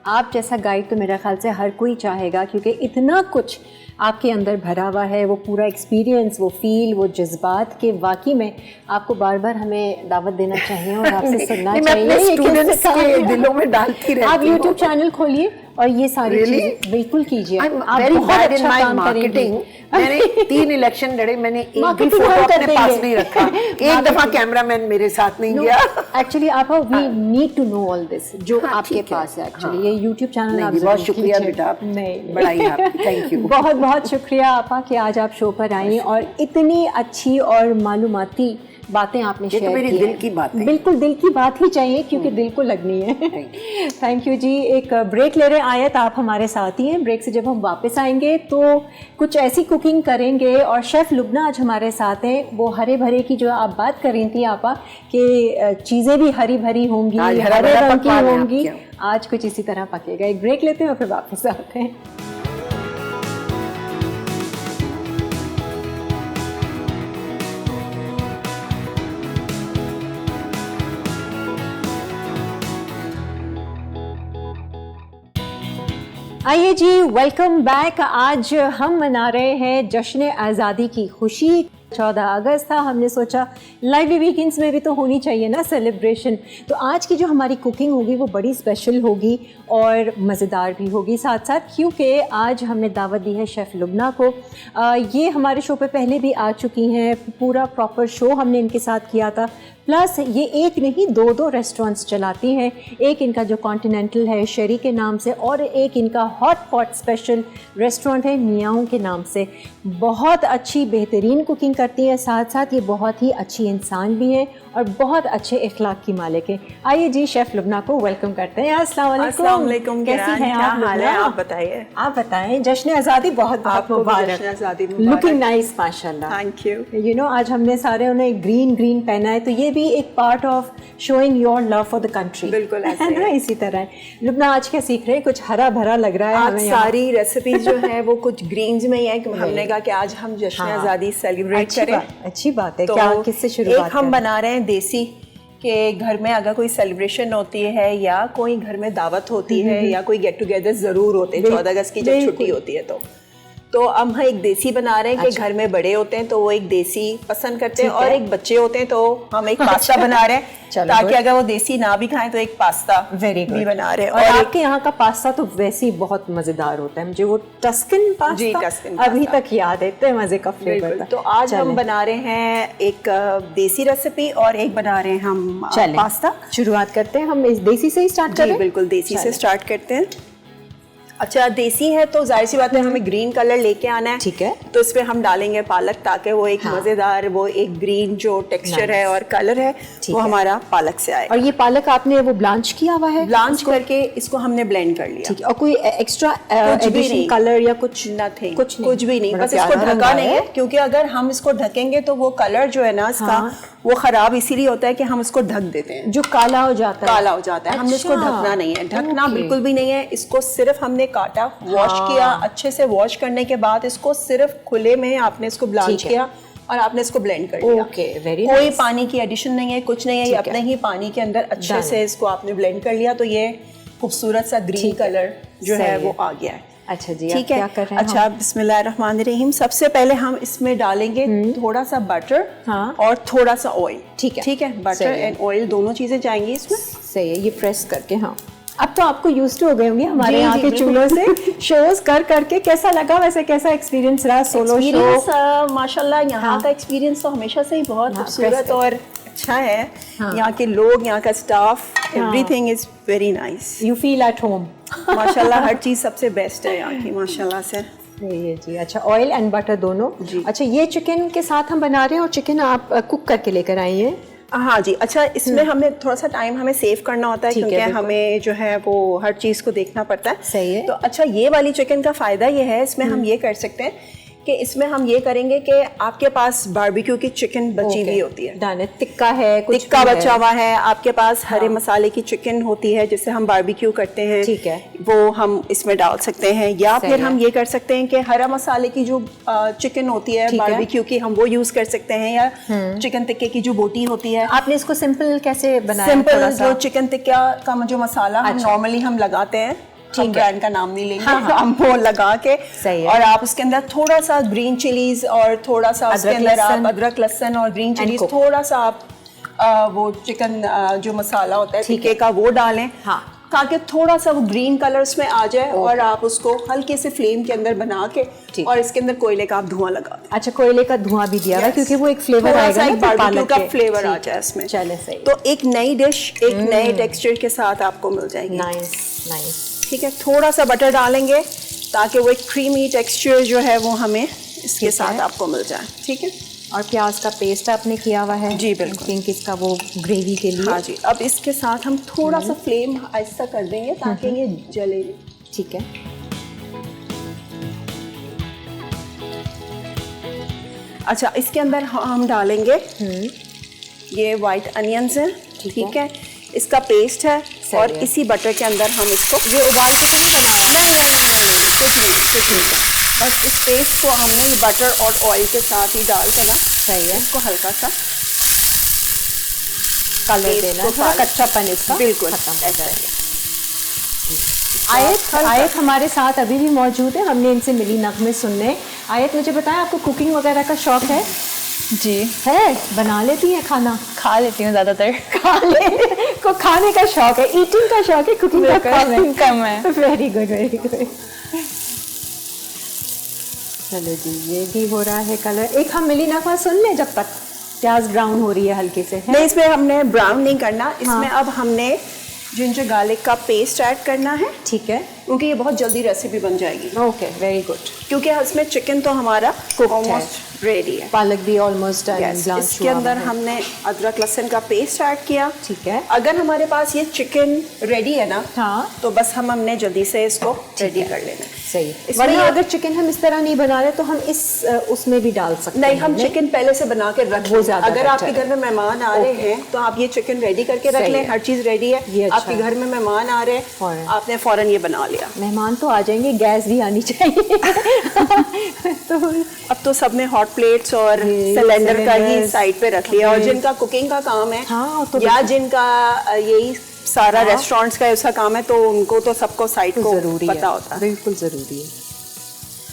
आप जैसा गाइड तो मेरे ख्याल से हर कोई चाहेगा, क्योंकि इतना कुछ आपके अंदर भरा हुआ है, वो पूरा एक्सपीरियंस, वो फील, वो जज्बात के वाकई में आपको बार बार हमें दावत देना चाहिए और आपसे सुनना चाहिए।
स्टूडेंट्स के दिलों में डालती रहती हूं।
आप YouTube चैनल खोलिए और ये सारी चीजें बिल्कुल कीजिए। आप बहुत अच्छा काम करेंगे।
मैंने 3 इलेक्शन लड़े, मैंने एक भी फोटो अपने पास नहीं रखा, एक दफा कैमरामैन मेरे साथ नहीं गया।
एक्चुअली आप we need to know all this जो आपके पास है। एक्चुअली ये YouTube चैनल आप
बहुत शुक्रिया बेटा, बड़ाई आपकी, थैंक यू।
बहुत बहुत शुक्रिया आपा कि आज आप शो पर आई और इतनी अच्छी और मालूमाती बातें आपने शेयर की।
तो मेरी दिल की बात है,
बिल्कुल दिल की बात ही चाहिए क्योंकि दिल को लगनी है। थैंक यू जी। एक ब्रेक ले रहे आयत, आप हमारे साथ ही हैं। ब्रेक से जब हम वापस आएंगे तो कुछ ऐसी कुकिंग करेंगे और शेफ़ लुबना आज हमारे साथ हैं। वो हरे भरे की जो आप बात कर रही थी आपा कि चीज़ें भी हरी भरी होंगी, हरे रंग की होंगी, आज कुछ इसी तरह पकेगा। एक ब्रेक लेते हैं और फिर वापस आते हैं। आइए जी, वेलकम बैक। आज हम मना रहे हैं जश्न आज़ादी की खुशी। 14 अगस्त था, हमने सोचा लाइव वीकेंड्स में भी तो होनी चाहिए ना सेलिब्रेशन। तो आज की जो हमारी कुकिंग होगी वो बड़ी स्पेशल होगी और मज़ेदार भी होगी साथ साथ, क्योंकि आज हमने दावत दी है शेफ़ लुबना को। ये हमारे शो पे पहले भी आ चुकी हैं, पूरा प्रॉपर शो हमने इनके साथ किया था। प्लस ये एक नहीं 2 रेस्टोरेंट्स चलाती हैं। एक इनका जो कॉन्टिनेंटल है शेरी के नाम से, और एक इनका हॉट पॉट स्पेशल रेस्टोरेंट है मियाओं के नाम से। बहुत अच्छी बेहतरीन कुकिंग करती हैं, साथ साथ ये बहुत ही अच्छी इंसान भी हैं और बहुत अच्छे इखलाक की मालिक हैं। आइए जी, शेफ़ लुबना को वेलकम करते हैं। अस्सलाम वालेकुम, कैसी हैं आप?
आप बताइए।
आप बताएं। जश्न आज़ादी बहुत बहुत मुबारक। लुकिंग नाइस माशाल्लाह।
Thank you.
यू नो आज हमने सारे उन्हें ग्रीन पहना है, तो ये भी एक part of showing your love for the country.
बिल्कुल ऐसे
है ना, इसी तरह। लुबना आज क्या सीख रहे हैं? कुछ हरा भरा लग रहा है
आज
हमें।
सारी रेसिपीज जो है वो कुछ ग्रीन्स में ही है। हमने कहा कि आज हम जश्न आज़ादी सेलिब्रेट करें।
अच्छी बात है।
तो
क्या किससे शुरुआत?
एक हम बना रहे हैं देसी, के घर में अगर कोई सेलिब्रेशन होती है या कोई घर में दावत होती है या कोई गेट टुगेदर जरूर होते हैं 14 अगस्त की जब छुट्टी होती है, तो हम एक देसी बना रहे हैं कि घर में बड़े होते हैं तो वो एक देसी पसंद करते हैं, और एक बच्चे होते हैं तो हम एक पास्ता बना रहे हैं ताकि अगर वो देसी ना भी खाएं तो एक पास्ता भी बना रहे हैं।
और आपके यहाँ का पास्ता तो वैसे ही बहुत मजेदार होता है। मुझे वो टस्कन पास्ता अभी तक याद है, इतने मजे का फ्लेवर था।
तो आज हम बना रहे हैं एक देसी रेसिपी और एक बना रहे हैं हम पास्ता।
शुरुआत करते हैं, हम इस देसी से ही स्टार्ट करें।
बिल्कुल देसी से स्टार्ट करते हैं। अच्छा, देसी है तो जाहिर सी बात है हमें ग्रीन कलर लेके आना है।
ठीक है।
तो इसमें हम डालेंगे पालक ताकि वो एक मजेदार, वो एक ग्रीन जो टेक्सचर है और कलर है वो हमारा पालक से आए।
और ये पालक आपने वो ब्लांच किया हुआ है?
ब्लांच करके इसको हमने ब्लेंड कर लिया।
ठीक है। और कोई एक्स्ट्रा एडिशनल कलर या कुछ?
नथिंग, कुछ भी नहीं, बस इसको ढका नहीं है, क्योंकि अगर हम इसको ढकेंगे तो वो कलर जो है ना इसका वो खराब इसीलिए होता है कि हम इसको ढक देते हैं,
जो काला हो जाता है।
काला हो जाता है। हमने इसको ढकना नहीं है, ढकना बिल्कुल भी नहीं है। इसको सिर्फ हमने काटा, वॉश किया, अच्छे से वॉश करने के बाद इसको सिर्फ खुले में आपने इसको ब्लांच किया और आपने इसको ब्लेंड कर लिया। कोई पानी की एडिशन नहीं है, कुछ नहीं है, ये अपने ही पानी के अंदर अच्छे से इसको आपने ब्लेंड कर लिया तो ये खूबसूरत सा ग्रीन कलर जो है वो आ गया है।
अच्छा जी,
ठीक है।
क्या कर रहे हैं?
अच्छा, बिस्मिल्लाहिर्रहमानिर्रहीम। सबसे पहले हम इसमें डालेंगे थोड़ा सा बटर और थोड़ा सा ऑयल।
ठीक है,
ठीक है। बटर एंड ऑयल दोनों चीजें जाएंगी इसमें।
सही है। ये प्रेस करके। हाँ अब तो आपको यूज टू हो गए होंगे हमारे
जी,
यहाँ
जी,
के चूल्हों से शोज कर करके। कैसा लगा वैसे, कैसा एक्सपीरियंस रहा सोलो शो?
एक्सपीरियंस माशाल्लाह यहाँ
हाँ।
का एक्सपीरियंस तो हमेशा से ही बहुत
हाँ,
खूबसूरत
best
और अच्छा है।
हाँ।
यहाँ के लोग, यहाँ का स्टाफ,
हाँ।
Everything is very nice.
You feel at home.
माशाल्लाह हर चीज़ सबसे बेस्ट है यहाँ की माशाल्लाह से।
ये जी, अच्छा ऑयल एंड बटर दोनों
जी।
अच्छा, ये चिकन के साथ हम बना रहे हैं और चिकन आप कुक करके लेकर आई हैं?
हाँ जी। अच्छा, इसमें हमें थोड़ा सा टाइम हमें सेव करना होता है
ठीक है,
क्योंकि
बिल्कुल।
हमें जो है वो हर चीज़ को देखना पड़ता है।
सही है।
तो अच्छा, ये वाली चिकन का फ़ायदा ये है, इसमें हम ये कर सकते हैं कि इसमें हम ये करेंगे कि आपके पास बारबेक्यू की चिकन बची हुई होती है,
दाने टिक्का है, कुछ
टिक्का
भी है।
बचा हुआ है, आपके पास हरे मसाले की चिकन होती है जिससे हम बारबेक्यू करते हैं,
ठीक है।
वो हम इसमें डाल सकते हैं। या
सही
फिर
है।
हम ये कर सकते हैं कि हरा मसाले की जो चिकन होती है
ठीक है।
बारबेक्यू की, हम वो यूज़ कर सकते हैं। या चिकन टिक्के की जो बोटी होती है,
आपने इसको सिंपल कैसे बनाया?
सिंपल
थोड़ा सा?
जो चिकन टिक्का का जो मसाला हम
अच्छा।
नॉर्मली हम लगाते हैं,
ठीक
हम
है।
ब्रांड का नाम नहीं लेंगे,
हाँ, हाँ।
हम वो लगा के
सही है।
और आप उसके अंदर थोड़ा सा ग्रीन चिलीज और थोड़ा सा उसके
अदरक,
अंदर आप
लहसुन।
अदरक लहसुन और ग्रीन चिलीज,
cook।
थोड़ा सा आप वो चिकन जो मसाला होता है
ठीक
टिक्के का वो डालें,
हाँ।
ताकि थोड़ा सा वो ग्रीन कलर्स में आ जाए और आप उसको हल्के से फ्लेम के अंदर बना के
ठीक।
और इसके अंदर कोयले का आप धुआं लगा दें।
अच्छा, कोयले का धुआं भी दिया हुआ है
Yes।
क्योंकि वो एक फ्लेवर
थोड़ा
आएगा
सा
ना
एक
फिर
बारबेक्यू
पालक
का
के।
फ्लेवर आ
ठीक।
जाए इसमें।
चले सही।
तो एक नई डिश एक नए टेक्सचर के साथ आपको मिल जाएगी।
Nice nice.
ठीक है, थोड़ा सा बटर डालेंगे ताकि वो एक क्रीमी टेक्सचर जो है वो हमें इसके साथ आपको मिल जाए। ठीक है,
और प्याज का पेस्ट आपने किया हुआ है?
जी, बिल्कुल।
थिंक इसका वो ग्रेवी के लिए।
हाँ जी। अब इसके साथ हम थोड़ा सा फ्लेम आहिस्ता कर देंगे ताकि ये जले नहीं।
ठीक है।
अच्छा, इसके अंदर हम डालेंगे ये वाइट अनियंस है, ठीक है, इसका पेस्ट है और
है।
इसी बटर के अंदर हम इसको
ये उबाल के तो नहीं बनाया?
नहीं, कुछ नहीं। बस इस पेस्ट को हमने ये बटर और ऑयल के साथ ही डाल कर ना
सही है।
इसको हल्का सा
कलर
पेस्ट
देना,
को
थोड़ा
काला-
कच्चापन इसका
बिल्कुल
खत्म हो
ऐसा
जाए।
ही।
आयत हमारे साथ अभी भी मौजूद है, हमने इनसे मिली नगमे सुनने। आयत, मुझे बताएं, आपको कुकिंग वगैरह का शौक है?
जी,
है, बना लेती हैं खाना?
खा लेती हूँ ज़्यादातर।
को खाने का शौक है, ईटिंग का शौक है, कुकिंग का कम है।
कम है।
Very good very good. चलो जी, ये भी हो रहा है कलर। एक हम मिली नगमा सुन लें जब तक प्याज ब्राउन हो रही है हल्के से, है?
नहीं, इसमें हमने ब्राउन नहीं करना, इसमें
हाँ।
अब हमने जिंजर गार्लिक का पेस्ट ऐड करना है
ठीक है।
क्योंकि ये बहुत जल्दी रेसिपी बन जाएगी।
Okay, very good.
क्योंकि इसमें चिकन तो हमारा
Cooked
ऑलमोस्ट रेडी है।
पालक भी ऑलमोस्ट
Yes, इसके अंदर हमने अदरक लहसुन का पेस्ट ऐड किया।
ठीक है।
अगर हमारे पास ये चिकन रेडी है ना,
हाँ।
तो बस हमने जल्दी से इसको रेडी कर लेना है।
सही है।
इसमें
वरना
ये-
अगर चिकन हम इस तरह नहीं बना रहे तो हम इस उसमें भी डाल सकते हैं।
नहीं, हम चिकन पहले से बना के रख
वो
लें।
ज्यादा
अगर
better
आपके
है।
घर में मेहमान आ रहे हैं तो आप ये चिकन रेडी करके रख
सही
लें,
है।
हर चीज़ रेडी
ये
है।
अच्छा
आपके
है।
घर में मेहमान आ रहे
फौरन।
हैं, आपने फौरन ये बना लिया।
मेहमान तो आ जाएंगे, गैस भी आनी चाहिए। तो
अब तो सबने हॉट प्लेट्स और
ये
सिलेंडर का ही
cylinders,
साइड पे रख लिया। और जिनका कुकिंग का काम है
हाँ, तो
या जिनका यही सारा
हाँ।
रेस्टोरेंट्स का उसका काम है, तो उनको तो सबको साइड को
जरूरी
पता
है,
होता है।
बिल्कुल जरूरी है।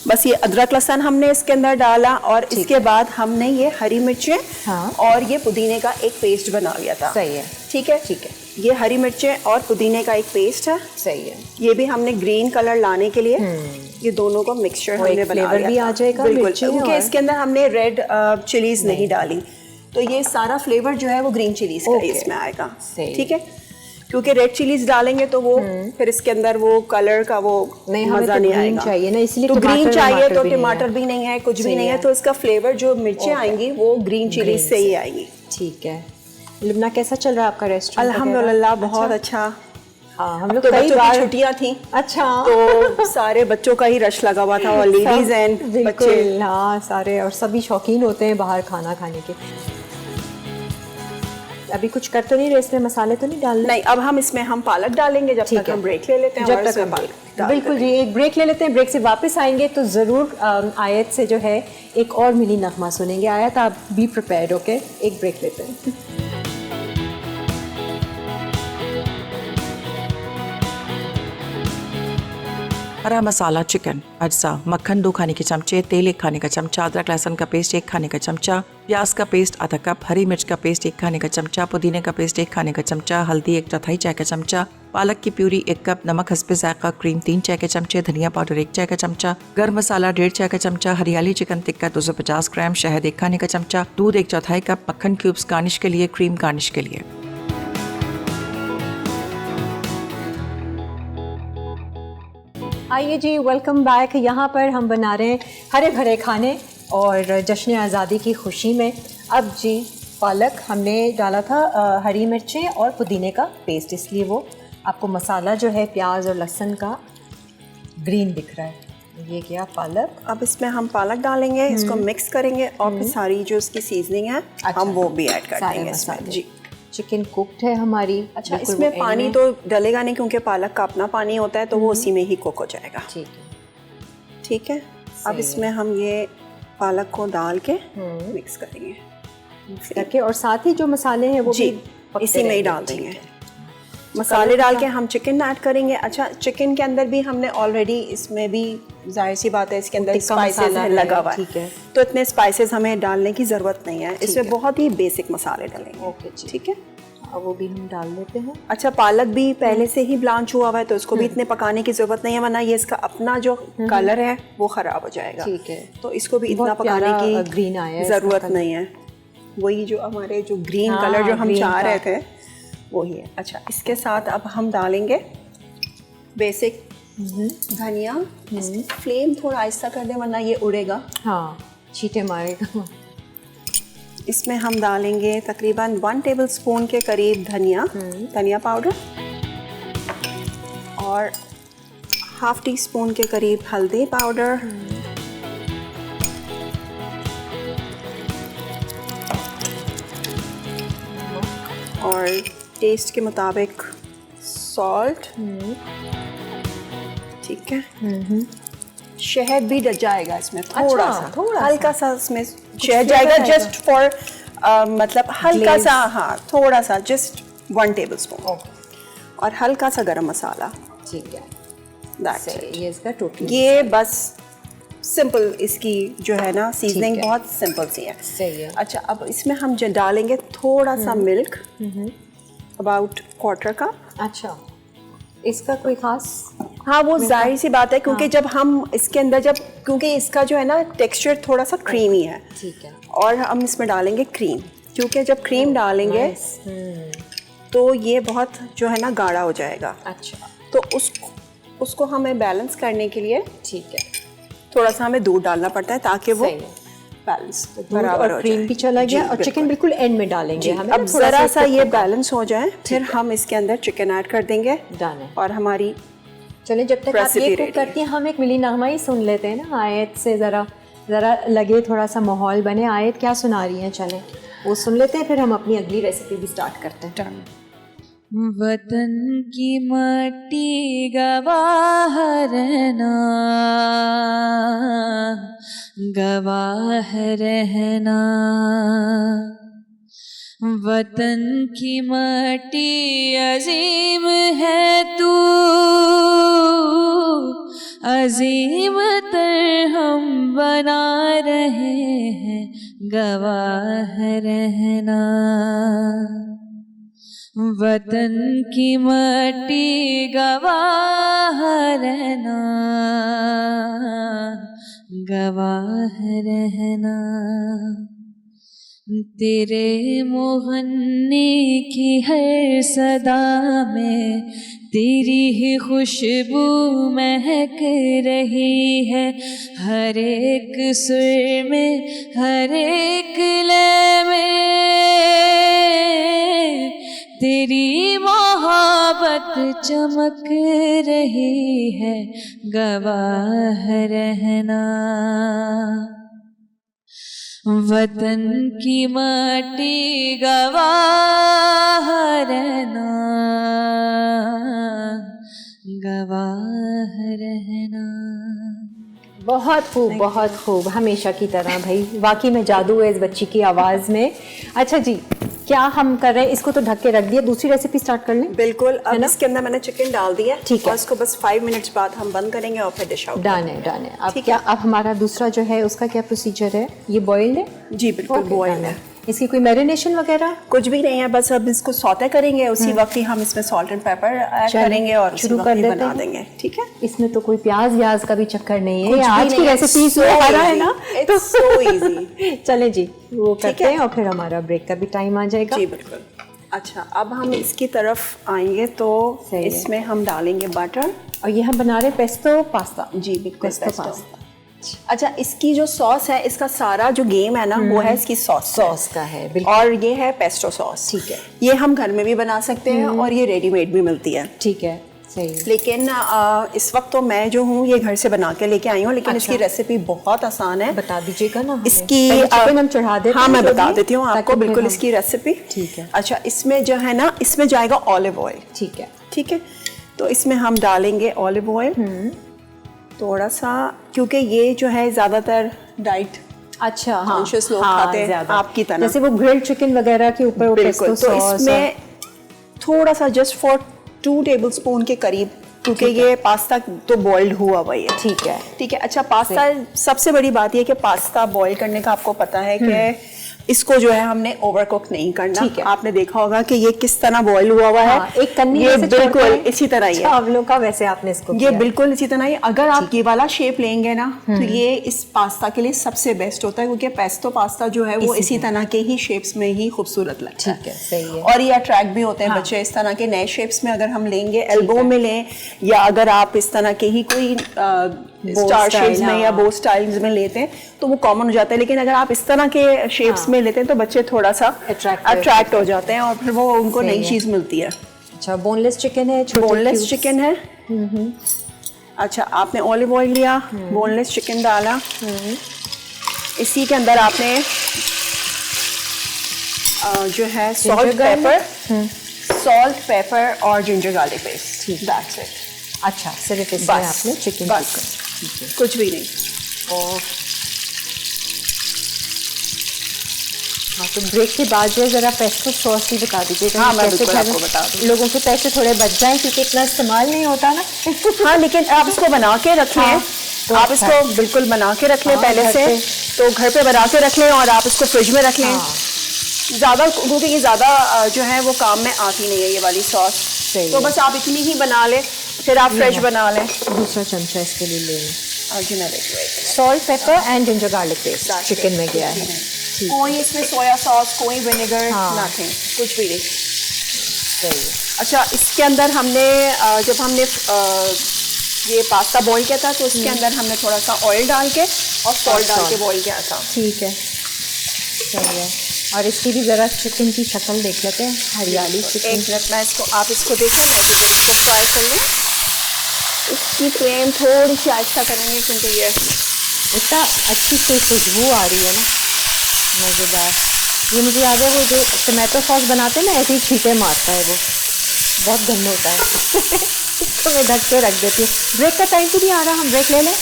बस ये अदरक लहसुन हमने इसके अंदर डाला और इसके बाद हमने ये हरी मिर्चें
हाँ।
और ये पुदीने का एक पेस्ट बना लिया था।
सही है।
ठीक है,
ठीक है।
ये हरी मिर्चें और पुदीने का एक पेस्ट है।
सही है।
ये भी हमने ग्रीन कलर लाने के लिए ये दोनों को मिक्सचर
और
हमने
एक
बना
flavor
लिया
भी
था।
आ जाएगा
बिल्कुल,
मिर्ची
क्योंकि
और-
इसके अंदर हमने रेड चिलीज नहीं डाली, तो ये सारा फ्लेवर जो है वो ग्रीन चिलीज का ही
Okay।
इसमें आएगा।
सही।
ठीक है, क्योंकि रेड चिलीज डालेंगे तो वो फिर इसके अंदर वो कलर का वो
नहीं, हमें
मजा
तो
नहीं
green
आएगा।
चाहिए ना, इसलिए
तो ग्रीन
टमाटर
चाहिए तो
भी नहीं है।
टमाटर भी नहीं है, कुछ भी
सही
नहीं है,
है।
तो इसका फ्लेवर जो मिर्चें आएंगी वो ग्रीन चिलीज से ही आएंगी।
ठीक है। लिब्ना, कैसा चल रहा है आपका रेस्टोरेंट?
अल्हम्दुलिल्लाह बहुत अच्छा।
हाँ, हम लोग
तो
कई
बच्चों की
बार
छुट्टियां थी
अच्छा
तो सारे बच्चों का ही रश लगा हुआ था और लेडीज एंड बच्चे।
बिल्कुल, हाँ, सारे और सभी शौकीन होते हैं बाहर खाना खाने के। अभी कुछ कर तो नहीं रहे, इसमें मसाले तो नहीं डालने?
नहीं, अब हम इसमें हम पालक डालेंगे जब
ठीक
तक
है।
हम ब्रेक ले लेते हैं।
जब
और
तक
इसमें
हम
पालक डाल
बिल्कुल
देते
जी, एक ब्रेक ले लेते हैं। ब्रेक से वापस आएंगे तो ज़रूर आयत से जो है एक और मिनी नगमा सुनेंगे। आयत, आप बी प्रिपेयर्ड, ओके? एक ब्रेक लेते हैं।
हरा मसाला चिकन अज्जा, मक्खन 2 खाने के चमचे, तेल 1 खाने का चमचा, अदरक लहसुन का पेस्ट 1 खाने का चमचा, प्याज का पेस्ट आधा कप, हरी मिर्च का पेस्ट 1 खाने का चमचा, पुदीने का पेस्ट 1 खाने का चमचा, हल्दी 1/4 चाय का चमचा, पालक की प्यूरी 1 कप, नमक हस्बे जायका, क्रीम 3 चाय के चमचे, धनिया पाउडर 1 चाय का चमचा, गर्म मसाला 1.5 चाय का चमचा, हरियाली चिकन टिक्का 250 ग्राम, शहद 1 खाने का चमचा, दूध 1/4 कप, मक्खन क्यूब्स गार्निश के लिए, क्रीम गार्निश के लिए।
आइए जी, वेलकम बैक। यहाँ पर हम बना रहे हैं हरे भरे खाने और जश्न आज़ादी की खुशी में। अब जी पालक हमने डाला था, हरी मिर्चें और पुदीने का पेस्ट, इसलिए वो आपको मसाला जो है प्याज और लहसुन का ग्रीन दिख रहा है। ये क्या पालक,
अब इसमें हम पालक डालेंगे, इसको मिक्स करेंगे और फिर सारी जो इसकी सीजनिंग है हम वो भी ऐड कर देंगे इसमें। जी,
चिकन कुक्ड है हमारी।
अच्छा, इसमें पानी तो डलेगा नहीं क्योंकि पालक का अपना पानी होता है, तो वो उसी में ही कुक हो जाएगा।
ठीक है,
ठीक है। अब इसमें हम ये पालक को डाल के मिक्स करेंगे
करके, और साथ ही जो मसाले हैं वो
जी
भी
इसी में ही डाल देंगे। मसाले डाल के हम चिकन ऐड करेंगे। अच्छा, चिकन के अंदर भी हमने ऑलरेडी, इसमें भी जाहिर सी बात है इसके अंदर स्पाइसेस लगा हुआ है,
ठीक है,
तो इतने स्पाइसेस हमें डालने की ज़रूरत नहीं है। इसमें बहुत ही बेसिक मसाले डालेंगे।
ओके,
ठीक है,
अब वो भी हम डाल लेते हैं।
अच्छा, पालक भी पहले से ही ब्लांच हुआ हुआ है, तो इसको भी इतने पकाने की ज़रूरत नहीं है, वरना ये इसका अपना जो कलर है वो ख़राब हो जाएगा।
ठीक है,
तो इसको भी इतना
बहुत
पकाने
प्यारा
की
ग्रीन आया है
ज़रूरत नहीं है। वही जो हमारे जो ग्रीन कलर जो हम चाह रहे थे वही है। अच्छा, इसके साथ अब हम डालेंगे बेसिक धनिया। फ्लेम थोड़ा आहिस्ता कर दें वरना ये उड़ेगा,
हाँ छींटे मारेगा।
इसमें हम डालेंगे तकरीबन 1 टेबलस्पून के करीब धनिया पाउडर और ½ टीस्पून के करीब हल्दी पाउडर, और टेस्ट के मुताबिक सॉल्ट। ठीक है, शहद भी डल जाएगा इसमें, थोड़ा सा हल्का सा इसमें शहद जाएगा, जस्ट फॉर मतलब हल्का सा, हाँ थोड़ा सा, जस्ट 1 टेबलस्पून, और हल्का सा गरम मसाला।
ठीक है,
That's it.
ये इसका टोटल,
ये बस सिंपल, इसकी जो है ना सीजनिंग बहुत सिंपल सी है।
सही है।
अच्छा, अब इसमें हम डालेंगे थोड़ा सा मिल्क, अबाउट 1/4 कप।
अच्छा, इसका कोई खास,
हाँ वो जाहिर सी बात है क्योंकि जब हम इसके अंदर क्योंकि इसका जो है ना टेक्सचर थोड़ा सा क्रीमी है,
ठीक है,
और हम इसमें डालेंगे क्रीम, क्योंकि जब क्रीम डालेंगे तो ये बहुत जो है ना गाढ़ा हो जाएगा।
अच्छा,
तो उसको हमें बैलेंस करने के लिए
ठीक है,
थोड़ा सा हमें दूध डालना पड़ता है ताकि वो बैलेंस बराबर हो जाए।
क्रीम भी चला गया, और चिकन बिल्कुल एंड में डालेंगे हमें।
अब ज़रा सा ये बैलेंस हो जाए, फिर हम इसके अंदर चिकन ऐड कर देंगे,
डालें।
और हमारी
चलिए, जब तक आप ये कुक करती हैं हम एक मिली नगमा ही सुन लेते हैं ना, आयत से ज़रा लगे, थोड़ा सा माहौल बने। आयत क्या सुना रही हैं, चलें वो सुन लेते हैं, फिर हम अपनी अगली रेसिपी भी स्टार्ट करते हैं।
वतन की मट्टी गवाह रहना, गवाह रहना, वतन की मट्टी अजीम है तू, अजीम तर हम बना रहे हैं, गवाह रहना, वतन की मट्टी गवाह रहना, गवाह रहना, तेरे मुगन्ने की हर सदा में तेरी ही खुशबू महक रही है, हर एक सुर में, हर एक लय में तेरी मोहब्बत चमक रही है, गवाह रहना, वतन की मट्टी गवाह रहना, गवाह रहना।
बहुत खूब हमेशा की तरह भाई, वाकई में जादू है इस बच्ची की आवाज़ में। अच्छा जी, क्या हम कर रहे हैं, इसको तो ढक के रख दिया, दूसरी रेसिपी स्टार्ट कर लें?
बिल्कुल। अब इसके अंदर मैंने चिकन डाल दिया,
ठीक है।
और इसको बस 5 मिनट्स बाद हम बंद करेंगे और फिर डिश आउट।
डन है। अब क्या, अब हमारा दूसरा जो है उसका क्या प्रोसीजर है? ये बॉइल्ड है?
जी बिल्कुल, बॉयल है।
इसकी कोई मैरिनेशन वगैरह?
कुछ भी नहीं है, बस अब इसको सौते करेंगे, उसी वक्त ही हम इसमें सॉल्ट एंड पेपर ऐड करेंगे और
शुरू कर देते
बना
हैं।
देंगे। ठीक है,
इसमें तो कोई प्याज व्याज का भी चक्कर नहीं है,
कुछ
ये
भी
आज की
नहीं है,
रेसिपी
so
में आ रहा है
easy,
ना,
it's so easy।
चले जी वो करते
है।
हैं और फिर हमारा ब्रेक का भी टाइम आ जाएगा।
जी बिल्कुल। अच्छा, अब हम इसकी तरफ आएंगे तो
सही है।
इसमें हम डालेंगे बटर।
और ये हम बना रहे पेस्टो पास्ता।
जी बिल्कुल,
पेस्टो
पेस्टो।
पास्ता।
अच्छा, इसकी जो सॉस है, इसका सारा जो गेम है ना, वो है इसकी सॉस
का है, बिल्कुल।
और ये है पेस्टो सॉस।
ठीक है।
ये हम घर में भी बना सकते हैं और ये रेडीमेड भी मिलती है।
ठीक है, सही है।
लेकिन इस वक्त तो मैं जो हूँ ये घर से बना के लेके आई हूँ, लेकिन
अच्छा।
इसकी रेसिपी बहुत आसान है।
बता दीजिएगा ना हमें।
इसकी
पहले चिकन हम चढ़ा देते
हाँ,
हैं
मैं
जो
बता
भी,
देती हूँ
ताकि
आपको
फिर
बिल्कुल
हम-
इसकी रेसिपी।
ठीक है।
अच्छा, इसमें जो है ना, इसमें जाएगा ऑलिव ऑयल।
ठीक है।
ठीक है, तो इसमें हम डालेंगे ऑलिव ऑयल थोड़ा सा, क्योंकि ये जो है ज़्यादातर डाइट
अच्छा, हाँ,
कॉन्शियस लोग खाते हैं
ज़्यादा।
आपकी तरह।
जैसे वो ग्रिल्ड चिकन वगैरह के ऊपर वो
बिल्कुल,
पेस्टो
तो
सॉस
इसमें थोड़ा सा जस्ट फॉर 2 टेबलस्पून के करीब, क्योंकि ये पास्ता तो बॉइल्ड हुआ हुआ है।
ठीक है।
ठीक है। अच्छा, पास्ता, सबसे बड़ी बात ये कि पास्ता बॉईल करने का आपको पता है कि इसको जो है हमने ओवरकुक नहीं करना।
ठीक है।
आपने देखा होगा कि ये किस तरह बॉईल हुआ हुआ है।
हाँ, एक कन्नी
ये
जैसे छोड़ते
बिल्कुल
हैं,
इसी तरह ही है।
चावलों का, वैसे आपने इसको
ये
किया।
बिल्कुल इसी तरह ही। अगर आप ये वाला शेप लेंगे ना, तो ये इस पास्ता के लिए सबसे बेस्ट होता है, क्योंकि पेस्टो पास्ता जो है वो इसी तरह के ही शेप्स में ही खूबसूरत लगता है।
ठीक है, सही है।
और ये अट्रैक्ट भी होते हैं बच्चे इस तरह के नए शेप्स में। अगर हम लेंगे एल्बो में लें, या अगर आप इस तरह के ही कोई स्टार शेप्स में या बो स्टाइल्स में लेते हैं तो वो कॉमन हो जाता है। लेकिन अगर आप इस तरह के शेप्स में लेते हैं तो बच्चे थोड़ा सा अट्रैक्ट हो जाते हैं और फिर वो उनको नई चीज मिलती है।
अच्छा, बोनलेस चिकन है,
बोनलेस चिकन है। अच्छा, आपने ऑलिव ऑयल लिया, बोनलेस चिकन डाला, इसी के अंदर आपने जो है सॉल्ट पेपर और ginger garlic paste. That's it.
अच्छा, सिर्फ इसमें आपने चिकन
बस, कुछ भी नहीं।
और हाँ, तो ब्रेक के बाद जो है जरा पेस्टो सॉस भी बता दीजिएगा।
हाँ, मैं
कैसे
बिल्कुल
घर
आपको
में
बता दूँ।
लोगों के पैसे थोड़े बच जाएं, क्योंकि इतना इस्तेमाल नहीं होता ना।
हाँ, लेकिन आप इसको बना के रख लें।
हाँ, तो
आप
अच्छा।
इसको बिल्कुल बना के रख लें
हाँ,
पहले
घर
से।
पे।
तो घर पे बना के रख लें और आप इसको फ्रिज में रख लें। ज़्यादा, क्योंकि ये ज़्यादा जो है वो काम में आती नहीं है ये वाली सॉस।
सही
तो
है।
बस आप इतनी ही बना लें, फिर आप फ्रेश बना लें।
दूसरा चमचा इसके लिए ले लें।
Salt
salt pepper and ginger garlic paste chicken में गया है।
कोई इसमें सोया सॉस, कोई विनेगर,
हाँ।
नथिंग, कुछ भी नहीं।
सही है।
अच्छा, इसके अंदर हमने जब हमने ये पास्ता बॉईल किया था तो इसके अंदर हमने थोड़ा सा ऑयल डाल के और सॉल्ट डाल के बॉईल किया था।
ठीक है, सही है। और इसकी भी ज़रा चिकन की शक्ल देख लेते हैं, हरियाली चिकन।
एक मिनट, मैं इसको, आप इसको देखें, मैं चिकन इसको फ्राई कर लूँ। इसकी फ्लेम थोड़ी सी आहिस्ता करेंगे क्योंकि ये
इतना अच्छी सी खुशबू आ रही है ना, मज़ेदार। ये मुझे याद है वो जो टमाटो सॉस बनाते हैं ना, ऐसे ही छींटे मारता है वो, बहुत गंद होता है। इसको मैं ढक के रख देती हूँ। ब्रेक का टाइम तो नहीं आ रहा, हम ब्रेक ले लें?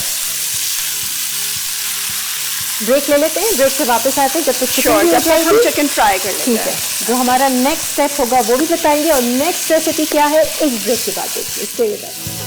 ब्रेक ले लेते हैं, ब्रेक से वापस आते हैं जब तक चिकन भी हो
जब तक हम
जाएगी।
चिकन फ्राई कर लेते
ठीक है, जो हमारा नेक्स्ट स्टेप होगा वो भी बताएंगे, और नेक्स्ट रेसिपी क्या है इस ब्रेक के बाद देखिए। इसके बाद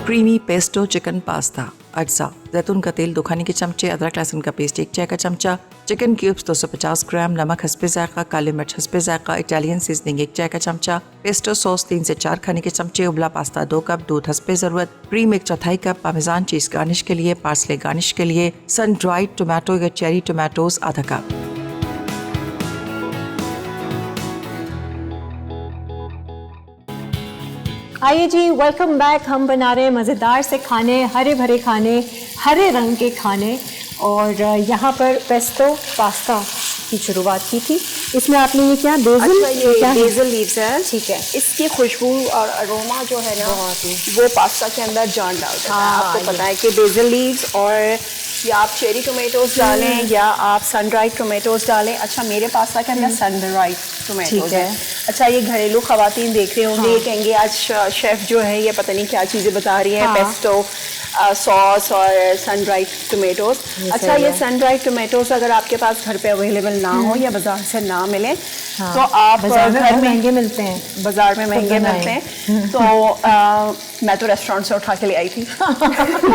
क्रीमी पेस्टो चिकन पास्ता। अज्जा: जैतून का तेल 2 खाने के चमचे, अदरक लहसुन का पेस्ट 1 चाय का चमचा, चिकन क्यूब्स 250 ग्राम, नमक हस्बे जायका, काली मिर्च हस्बे जायका, इटालियन सीजनिंग 1 चाय का चमचा, पेस्टो सॉस 3 से 4 खाने के चमचे, उबला पास्ता 2 कप, दूध हस्बे ज़रूरत, क्रीम 1/4 कप, पामेजान चीज़ गार्निश के लिए, पार्सले गार्निश के लिए, सन ड्राइड टोमेटो या चेरी टोमेटोज आधा कप।
आइए जी, वेलकम बैक। हम बना रहे हैं मज़ेदार से खाने, हरे भरे खाने, हरे रंग के खाने। और यहाँ पर पेस्टो पास्ता की शुरुआत की थी। इसमें आपने ये क्या बेसिल,
अच्छा, ये
क्या है?
बेसिल लीव्स है।
ठीक है।
इसकी खुशबू और अरोमा जो है ना, वो पास्ता के अंदर जान डाल देता है। आपको पता है कि बेसिल लीव्स और या आप चेरी टोमेटोज डालें या आप सन ड्राइड टोमेटोज डालें। अच्छा मेरे पास्ता के अंदर सन ड्राइड टोमेटोज है। अच्छा ये घरेलू खवातीन देख रहे होंगे, ये कहेंगे आज शेफ़ जो है ये पता नहीं क्या चीज़ें बता रही है, पेस्टो सॉस और सन ड्राइड टोमेटोज। अच्छा ये सन ड्राइड टोमेटोज अगर आपके पास घर पे अवेलेबल ना हो या बाजार से ना मिले तो आप
बाजार में
घर में
महंगे मिलते हैं,
बाजार में महंगे मिलते हैं। तो मैं तो रेस्टोरेंट से उठा के ले आई थी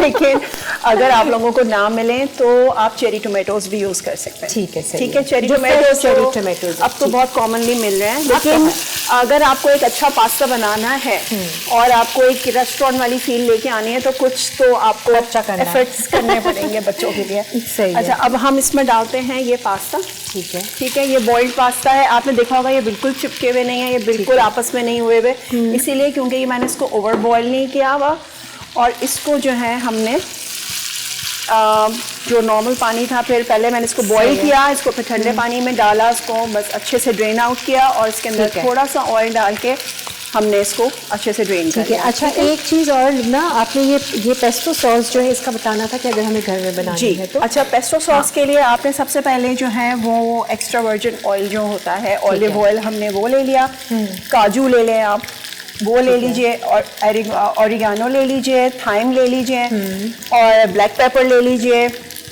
लेकिन अगर आप लोगों को ना मिले तो आप चेरी टोमेटोज भी यूज़ कर सकते हैं।
ठीक है, सही
ठीक है।
है।
चेरी
जो
टोमेटोज
चेरी टोमेटोज
अब तो बहुत कॉमनली मिल रहे हैं, लेकिन अगर आपको एक अच्छा पास्ता बनाना है और आपको एक रेस्टोरेंट वाली फील लेके आनी है तो कुछ तो आपको
अच्छा करना है।
एफर्ट्स करने पड़ेंगे बच्चों के लिए।
सही है।
अच्छा अब हम इसमें डालते हैं ये पास्ता।
ठीक है।
ठीक है, ये बॉइल्ड पास्ता है। आपने देखा होगा ये बिल्कुल चिपके हुए नहीं है, ये बिल्कुल आपस में नहीं हुए हुए, इसीलिए क्योंकि ये मैंने इसको ओवर बॉयल नहीं किया हुआ। और इसको जो है हमने जो नॉर्मल पानी था, फिर पहले मैंने इसको बॉईल किया, इसको फिर ठंडे पानी में डाला, इसको बस अच्छे से ड्रेन आउट किया और इसके अंदर थोड़ा सा ऑयल डाल के हमने इसको अच्छे से ड्रेन कर लिया।
अच्छा एक चीज़ और ना, आपने ये पेस्टो सॉस जो है इसका बताना था कि अगर हमें घर में बनानी है तो।
अच्छा पेस्टो सॉस के लिए आपने सबसे पहले जो है वो एक्स्ट्रा वर्जिन ऑयल जो होता है, ऑलिव ऑयल, हमने वो ले लिया। काजू ले लें आप, वो ले लीजिए, और ऑरिगानो ले लीजिए, थाइम ले लीजिए और ब्लैक पेपर ले लीजिए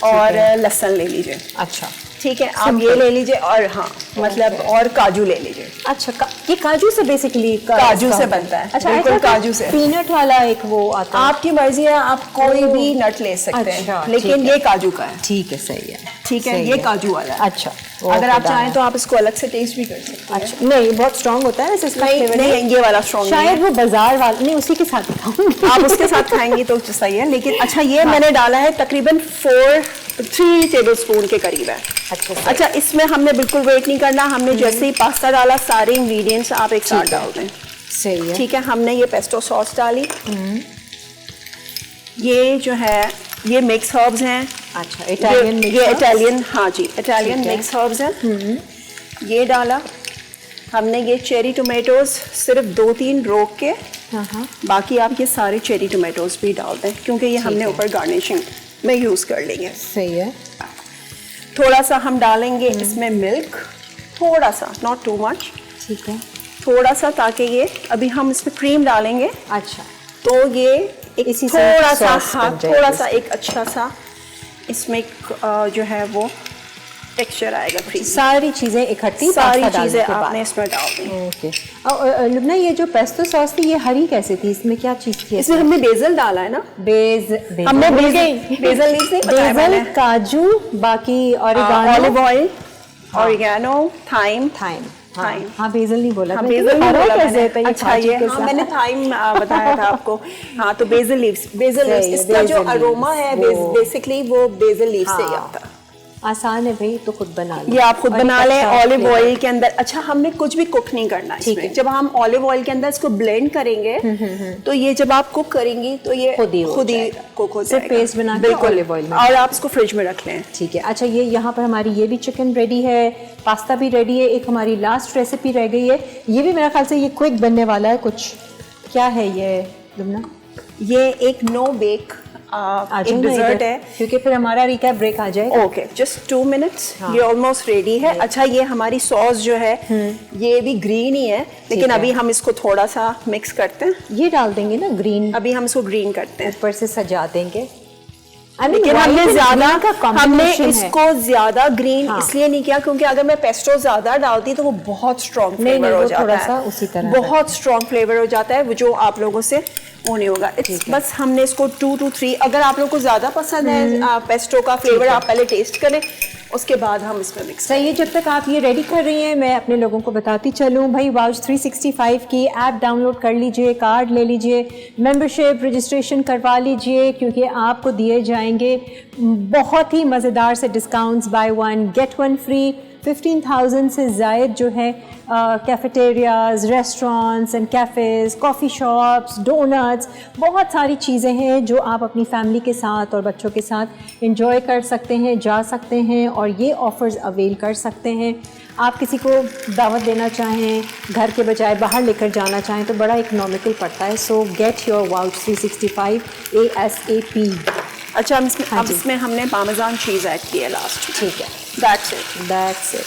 और लहसुन ले लीजिए।
अच्छा
ठीक है, आप ये ले लीजिए और हाँ मतलब और काजू ले लीजिए।
अच्छा ये काजू से बेसिकली
काजू से बनता है।
अच्छा
बिल्कुल काजू से।
पीनट वाला एक वो आता है।
आपकी मर्जी है, आप कोई भी नट ले सकते हैं,
अच्छा,
लेकिन
ठीक है।
ये काजू का है।
ठीक है, सही है।
ठीक है,
सही
ये काजू वाला है।
अच्छा
अगर आप चाहें तो आप इसको अलग से टेस्ट भी कर सकते हैं।
अच्छा नहीं बहुत स्ट्रांग होता है वैसे इसका फ्लेवर।
नहीं ये वाला स्ट्रॉन्ग
शायद वो बाजार वाला नहीं, उसी के साथ खाऊंगी।
आप उसके साथ खाएंगी तो सही है, लेकिन अच्छा ये मैंने डाला है तकरीबन 3 टेबलस्पून के करीब है। अच्छा इसमें हमने बिल्कुल वेट नहीं करना, हमने जैसे ही पास्ता डाला सारे इंग्रेडिएंट्स आप एक साथ डाल दें।
सही है।
ठीक है, हमने ये पेस्टो सॉस डाली, ये जो है ये मिक्स हर्ब्स हैं।
अच्छा इटालियन
ये इटालियन, हाँ जी इटालियन मिक्स हर्ब्स हैं। ये डाला हमने, ये चेरी टोमेटोज सिर्फ 2-3 रोक के, बाकी आप ये सारे चेरी टोमेटोज भी डाल दें क्योंकि ये हमने ऊपर गार्निशिंग में यूज़ कर लेंगे।
सही है।
थोड़ा सा हम डालेंगे इसमें मिल्क, थोड़ा सा, नॉट टू मच,
ठीक है।
थोड़ा सा, ताकि ये अभी हम इसमें क्रीम डालेंगे
अच्छा
तो ये एक
इसी से
थोड़ा सा,
sauce
हाँ
बन जाएगी
थोड़ा सा एक अच्छा सा इसमें जो है वो टेक्सचर आएगा। creamy।
सारी चीजें इकट्ठी
सारी
पास्ता डालने
चीज़ें
के बाद।
आपने इसमें डाल दी।
ओके। और लुबना ये जो पेस्टो सॉस थी ये हरी कैसे थी, इसमें क्या चीज थी?
इसमें हमने बेसल डाला है ना, हमने बेसल लीव्स नहीं बताया मैंने।
बेसल, काजू, बाकी oregano,
olive oil, oregano, thyme.
हाँ, हाँ बेसल नहीं बोला।
हाँ,
मैं
बेसल नहीं
हरा
बोला
कैसे
मैंने।
था ये
अच्छा
काजू
ये
के
हाँ,
साथ?
मैंने थाइम बताया था आपको। हाँ तो बेसल लीव्स, इसका जो
basil
अरोमा
leaves,
है
वो-
बेसिकली वो बेसल लीव्स से ही आता है।
आसान है भाई, तो खुद बना लो।
ये आप खुद
और
बना
एक
लें
अच्छा
ऑलिव
flavor।
ऑयल के अंदर। अच्छा हमने कुछ भी कुक नहीं करना
ठीक है।
इसमें, जब हम ऑलिव ऑयल के अंदर इसको ब्लेंड करेंगे तो ये जब आप कुक करेंगी तो ये
खुद ही हो
खुद ही
जाएगा।
कुक हो
सिर्फ
जाएगा।
पेस्ट बना के
बिल्कुल
olive oil में।
और आप इसको फ्रिज में रख लें।
ठीक है। अच्छा ये यहाँ पर हमारी ये भी चिकन रेडी है, पास्ता भी रेडी है, एक हमारी लास्ट रेसिपी रह गई है। ये भी मेरा ख्याल से ये क्विक बनने वाला है कुछ। क्या है ये लुबना?
ये एक नो बेक एक डिजर्ट है,
क्योंकि फिर हमारा रिकैप ब्रेक आ जाएगा।
Okay just 2 minutes. ये ऑलमोस्ट रेडी है। अच्छा ये हमारी सॉस जो है ये भी ग्रीन ही है, लेकिन अभी हम इसको थोड़ा सा मिक्स करते हैं।
ये डाल देंगे ना ग्रीन,
अभी हम इसको ग्रीन करते हैं,
ऊपर से सजा देंगे।
लेकिन हमने ज्यादा हमने
है।
इसको ज्यादा ग्रीन इसलिए नहीं किया क्योंकि अगर मैं पेस्टो ज्यादा डालती तो वो बहुत स्ट्रॉन्ग फ्लेवर हो जाता
थोड़ा
है,
सा उसी तरह
बहुत स्ट्रॉन्ग फ्लेवर हो जाता है, वो जो आप लोगों से वो नहीं होगा। बस हमने इसको 2 to 3, अगर आप लोगों को ज्यादा पसंद है पेस्टो का फ्लेवर आप पहले टेस्ट करें, उसके बाद हम इसमें मिक्स।
सही है। जब तक आप ये रेडी कर रही हैं मैं अपने लोगों को बताती चलूँ भाई, वाउच 365 की ऐप डाउनलोड कर लीजिए, कार्ड ले लीजिए, मेंबरशिप रजिस्ट्रेशन करवा लीजिए, क्योंकि आपको दिए जाएंगे बहुत ही मज़ेदार से डिस्काउंट्स, बाय 1 गेट 1 फ्री। 15,000 से ज़ायद जो है cafeterias, restaurants and cafes, coffee shops, donuts, बहुत सारी चीज़ें हैं जो आप अपनी फैमिली के साथ और बच्चों के साथ एंजॉय कर सकते हैं, जा सकते हैं और ये ऑफ़र्स अवेल कर सकते हैं। आप किसी को दावत देना चाहें, घर के बजाय बाहर लेकर जाना चाहें तो बड़ा इकोनॉमिकल पड़ता है। सो गेट योर वाउच 365 ASAP।
अच्छा हम इसमें
हाँ
अब
जी।
इसमें हमने पामेजान चीज़ ऐड की है लास्ट में।
ठीक है,
दैट्स इट।
That's it.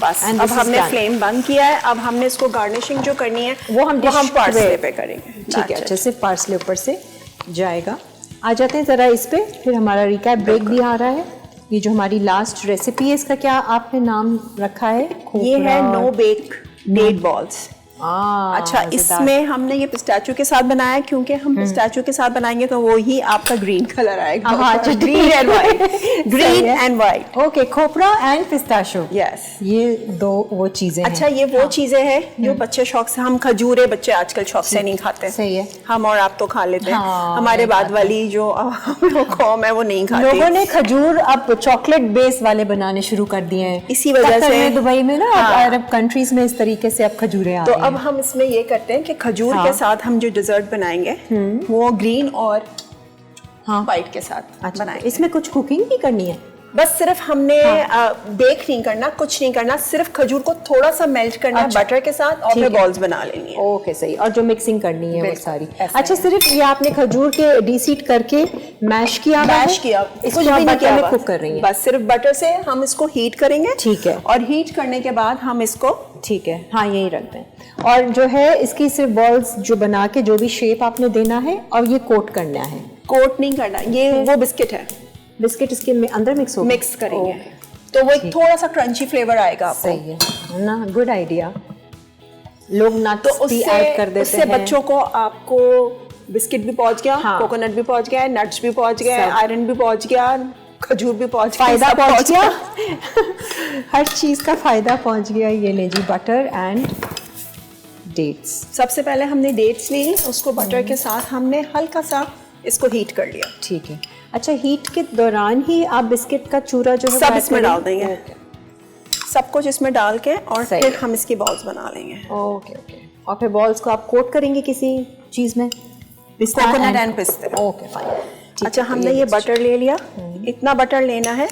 बस
And
अब
this is
हमने
done.
फ्लेम बंद किया है। अब हमने इसको गार्निशिंग जो करनी है
वो हम dish
पार्सले
पे-
पे करेंगे।
ठीक है,
That's
अच्छा
it.
सिर्फ पार्सले ऊपर से जाएगा। आ जाते हैं ज़रा इस पे, फिर हमारा रिकैप ब्रेक भी आ रहा है। ये जो हमारी लास्ट रेसिपी है, इसका क्या आपने नाम रखा है?
ये है नो बेक डेट बॉल्स। अच्छा, इसमें हमने ये पिस्ताचियो के साथ बनाया है, क्योंकि हम पिस्ताचियो के साथ बनाएंगे तो वो ही आपका ग्रीन कलर आएगा।
अच्छा,
green and white, green and white.
Okay, खोपरा एंड पिस्ताशो,
यस।
ये दो वो चीजें हैं।
अच्छा, ये वो चीजें हैं जो बच्चे शौक से, हम खजूरे बच्चे आजकल शौक से नहीं खाते।
सही है।
हम और आप तो खा लेते हैं।
हाँ,
हमारे
नहीं
बाद
खाते।
वाली जो कौम है वो नहीं खाती।
लोगों ने खजूर अब चॉकलेट बेस वाले बनाने शुरू कर दिए हैं।
इसी वजह
कतर
से-
में, दुबई में ना,
हाँ।
अरब कंट्रीज में इस तरीके से अब खजूरें आ
तो
रही हैं।
अब हम इसमें ये करते हैं कि खजूर
हाँ।
के साथ हम जो डिजर्ट बनाएंगे वो ग्रीन और
हाँ।
व्हाइट के साथ
अच्छा,
बनाएंगे।
इसमें कुछ कुकिंग भी करनी है?
बस सिर्फ हमने बेक नहीं करना, कुछ नहीं करना, सिर्फ खजूर को थोड़ा सा मेल्ट करना है
अच्छा।
बटर के साथ और
ठीक
फिर
है।
बॉल्स बना लेनी है।
ओके, सही। और जो मिक्सिंग करनी है वो
बिल्कुल,
सारी।
ऐसा
अच्छा,
है।
सिर्फ ये आपने खजूर के डीसीट करके मैश किया हुआ है?
मैश किया,
इसको
कुछ
आप
भी नहीं
बटर
किया
में
हुआ।
कुक कर रही हैं?
बस सिर्फ बटर से हम इसको हीट करेंगे।
ठीक है।
और हीट करने के बाद हम इसको
ठीक है, हाँ यही रखते हैं। और जो है इसकी सिर्फ बॉल्स जो बना के जो भी शेप आपने देना है और ये कोट करना है।
कोट नहीं करना, ये वो बिस्किट है,
बिस्किट इसके में अंदर मिक्स होगा?
मिक्स करेंगे तो वो एक थोड़ा सा क्रंची फ्लेवर आएगा आपको।
सही है ना, गुड आइडिया। लोग
तो
नट्स भी
उससे
ऐड कर देते
उससे
हैं।
बच्चों को, आपको बिस्किट भी पहुंच गया,
हाँ।
कोकोनट भी पहुंच गया, नट्स भी पहुंच गए,
सब।
आयरन भी पहुंच गया, खजूर भी पहुंच गया,
फायदा
सब
पहुंच गया। हर चीज का फायदा पहुंच गया। ये ले जी, बटर एंड डेट्स।
सबसे पहले हमने डेट्स ली, उसको बटर के साथ हमने हल्का सा इसको हीट कर लिया।
ठीक है। अच्छा, हीट के दौरान ही आप बिस्किट का चूरा जो है
सब
वो ऐड
इसमें
करें?
डाल देंगे।
ओके
सब कुछ इसमें डाल के और
सही
फिर
है।
हम इसकी बॉल्स बना लेंगे।
Okay okay. और फिर बॉल्स को आप कोट करेंगे किसी चीज में? पिस्ता
कोकोनट एंड पिस्ते।
Okay, fine.
अच्छा, हमने ये बटर ले लिया, इतना बटर लेना है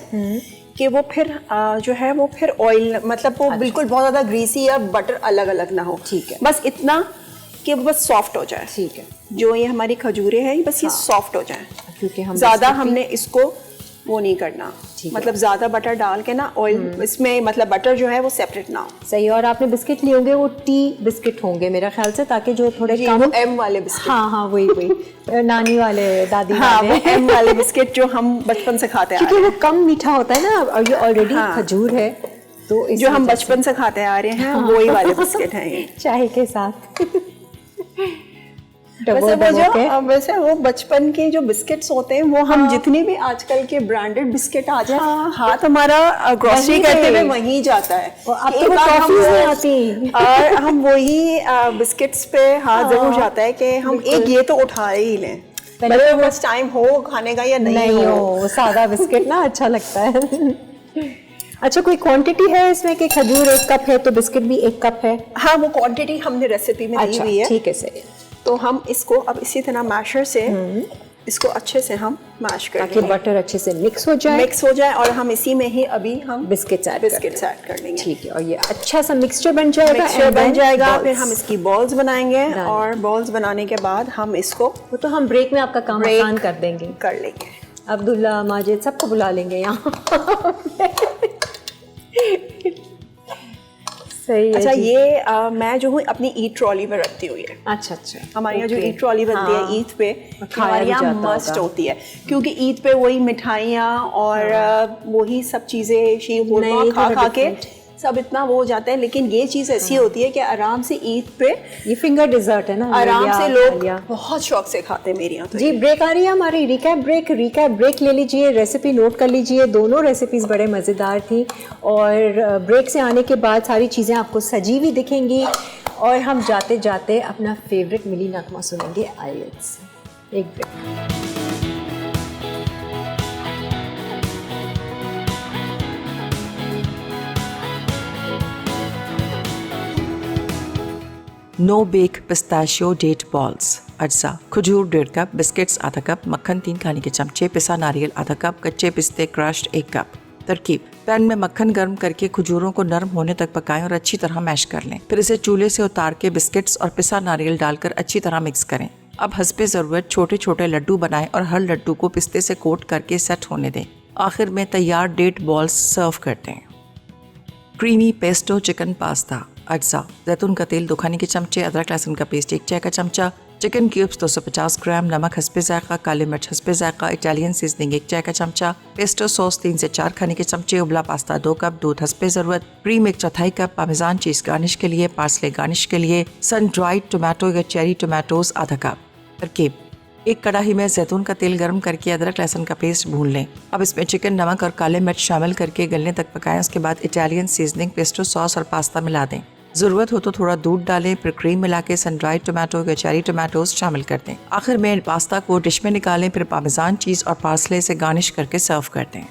कि वो फिर जो है वो फिर ऑयल, मतलब वो बिल्कुल बहुत ज्यादा ग्रीसी या बटर अलग अलग ना हो।
ठीक है।
बस इतना कि वो बस सॉफ्ट हो जाए।
ठीक है।
जो ये हमारी खजूरें हैं बस ये सॉफ्ट हो जाए,
क्योंकि हम
ज्यादा
बिस्किट भी-
हमने इसको वो नहीं करना,
ठीक है।
मतलब ज्यादा बटर डाल के ना ऑयल इसमें, मतलब बटर जो है वो सेपरेट ना हो।
सही। और आपने बिस्किट लिए होंगे वो टी बिस्किट होंगे मेरे ख्याल से, ताकि जो थोड़े
ये
कम।
वो एम वाले बिस्किट।
हाँ हाँ, वही वही नानी वाले, दादी
हाँ, वो
वाले।
एम वाले बिस्किट जो हम बचपन से खाते आ
क्योंकि
रहे
वो कम मीठा होता है ना, और ये ऑलरेडी
हाँ।
खजूर है, तो
हैं,
इस
जो हम
वजह
बचपन से खाते आ रहे हैं वही वाले बिस्किट हैं ये।
से चाय के साथ। डबो
वैसे वो
डबो के।
वैसे वो बचपन के जो बिस्किट्स होते हैं वो हम जितने भी आजकल के ब्रांडेड बिस्किट आ जाए, हाथ हमारा ग्रोसरी
वहीं
करते हुए
पे।
वहीं जाता है।
और अब तो
एक
वो
बार हम
टॉफीज नहीं आती।
और हम वही बिस्किट्स पे हाथ जरूर जाता है कि हम एक ये तो उठा ही लें,
पहले
भले बस टाइम हो खाने का या
नहीं हो, वो सादा बिस्किट ना अच्छा लगता है। अच्छा, कोई क्वांटिटी है इसमें कि खजूर 1 कप है तो बिस्किट भी 1 कप है?
हाँ, वो क्वांटिटी हमने रेसिपी में दी
अच्छा,
हुई है।
ठीक है, सही है।
तो हम इसको अब इसी तरह मैशर से इसको अच्छे से हम मैश कर
ताकि
लेंगे,
बटर अच्छे से मिक्स हो जाए,
मिक्स हो जाए, और हम इसी में ही अभी हम
बिस्किट्स ऐड
ऐड कर लेंगे।
ठीक है। और ये अच्छा सा मिक्सचर बन जाएगा,
मिक्सचर
and
बन
then
जाएगा,
balls।
फिर हम इसकी बॉल्स बनाएंगे,
Done।
और बॉल्स बनाने के बाद हम इसको
वो तो हम ब्रेक में आपका काम
Break
आसान कर देंगे।
कर लेंगे।
अब्दुल्ला, माजिद सबको बुला लेंगे यहाँ। सही है
अच्छा,
जी।
ये मैं जो हूँ अपनी ईद ट्रॉली में रखती हुई है।
अच्छा अच्छा।
हमारे यहाँ जो
Okay।
ईद ट्रॉली बनती
हाँ।
है ईद पे,
खाया
हमारे
भी
यहाँ
जाता
मस्ट
होगा।
होती है, क्योंकि ईद पे वही मिठाइयाँ और वही सब चीज़ें शीर
नहीं,
खुरमा खा
थोड़ा
खा के
different।
सब इतना वो हो जाता है। लेकिन ये चीज़ ऐसी होती है कि आराम से ईद पे
ये फिंगर डिजर्ट है ना,
आराम
लिया,
से लोग
लिया।
बहुत शौक से खाते हैं मेरे यहाँ तो।
जी, ब्रेक आ रही है हमारी, रिकैप ब्रेक ले लीजिए, रेसिपी नोट कर लीजिए। दोनों रेसिपीज़ बड़े मज़ेदार थी, और ब्रेक से आने के बाद सारी चीज़ें आपको सजी हुई दिखेंगी, और हम जाते जाते अपना फेवरेट मिली नगमा सुनेंगे आयत से। एक break.
No bake pistachio date balls, अज्जा खजूर 1.5 कप, बिस्किट्स आधा कप, मक्खन 3 खाने के चमचे, पिसा नारियल आधा कप, कच्चे पिस्ते क्रश्ड 1 कप। तरकीब: पैन में मक्खन गर्म करके खजूरों को नरम होने तक पकाएं और अच्छी तरह मैश कर लें। फिर इसे चूल्हे से उतार के बिस्किट्स और पिसा नारियल डालकर अच्छी तरह मिक्स करें। अब हस्बे ज़रूरत छोटे छोटे लड्डू बनाएं और हर लड्डू को पिस्ते से कोट करके सेट होने दें। आखिर में तैयार डेट बॉल्स सर्व कर दें। Creamy pesto chicken pasta. अज्जा: जैतून का तेल 2 खाने के चमचे, अदरक लहसुन का पेस्ट 1 चाय का चमचा, चिकन क्यूब्स 250 ग्राम, नमक हस्बे ज़ायक़ा, काली मिर्च हस्बे ज़ायक़ा, इटालियन सीजनिंग 1 चाय का चमचा, पेस्टो सॉस 3 से 4 खाने के चमचे, उबला पास्ता 2 कप, दूध हस्बे ज़रूरत, क्रीम 1/4 कप, पामेजान चीज़ गार्निश के लिए, पार्सले गार्निश के लिए, सन ड्राइड टोमेटो या चेरी टोमेटोज़ आधा कप। तरकीब: एक कढ़ाई में जैतून का तेल गर्म करके अदरक लहसुन का पेस्ट भून लें। अब इसमें चिकन, नमक और काले मिर्च शामिल करके गलने तक पकाएं। उसके बाद इटालियन सीजनिंग, पेस्टो सॉस और पास्ता मिला दें। ज़रूरत हो तो थोड़ा दूध डालें, फिर क्रीम मिला के सन ड्राइड टोमेटो या चेरी टोमेटोज शामिल कर दें। आखिर में पास्ता को डिश में निकालें, फिर पामेजान चीज़ और पार्सले से गार्निश करके सर्व कर दें।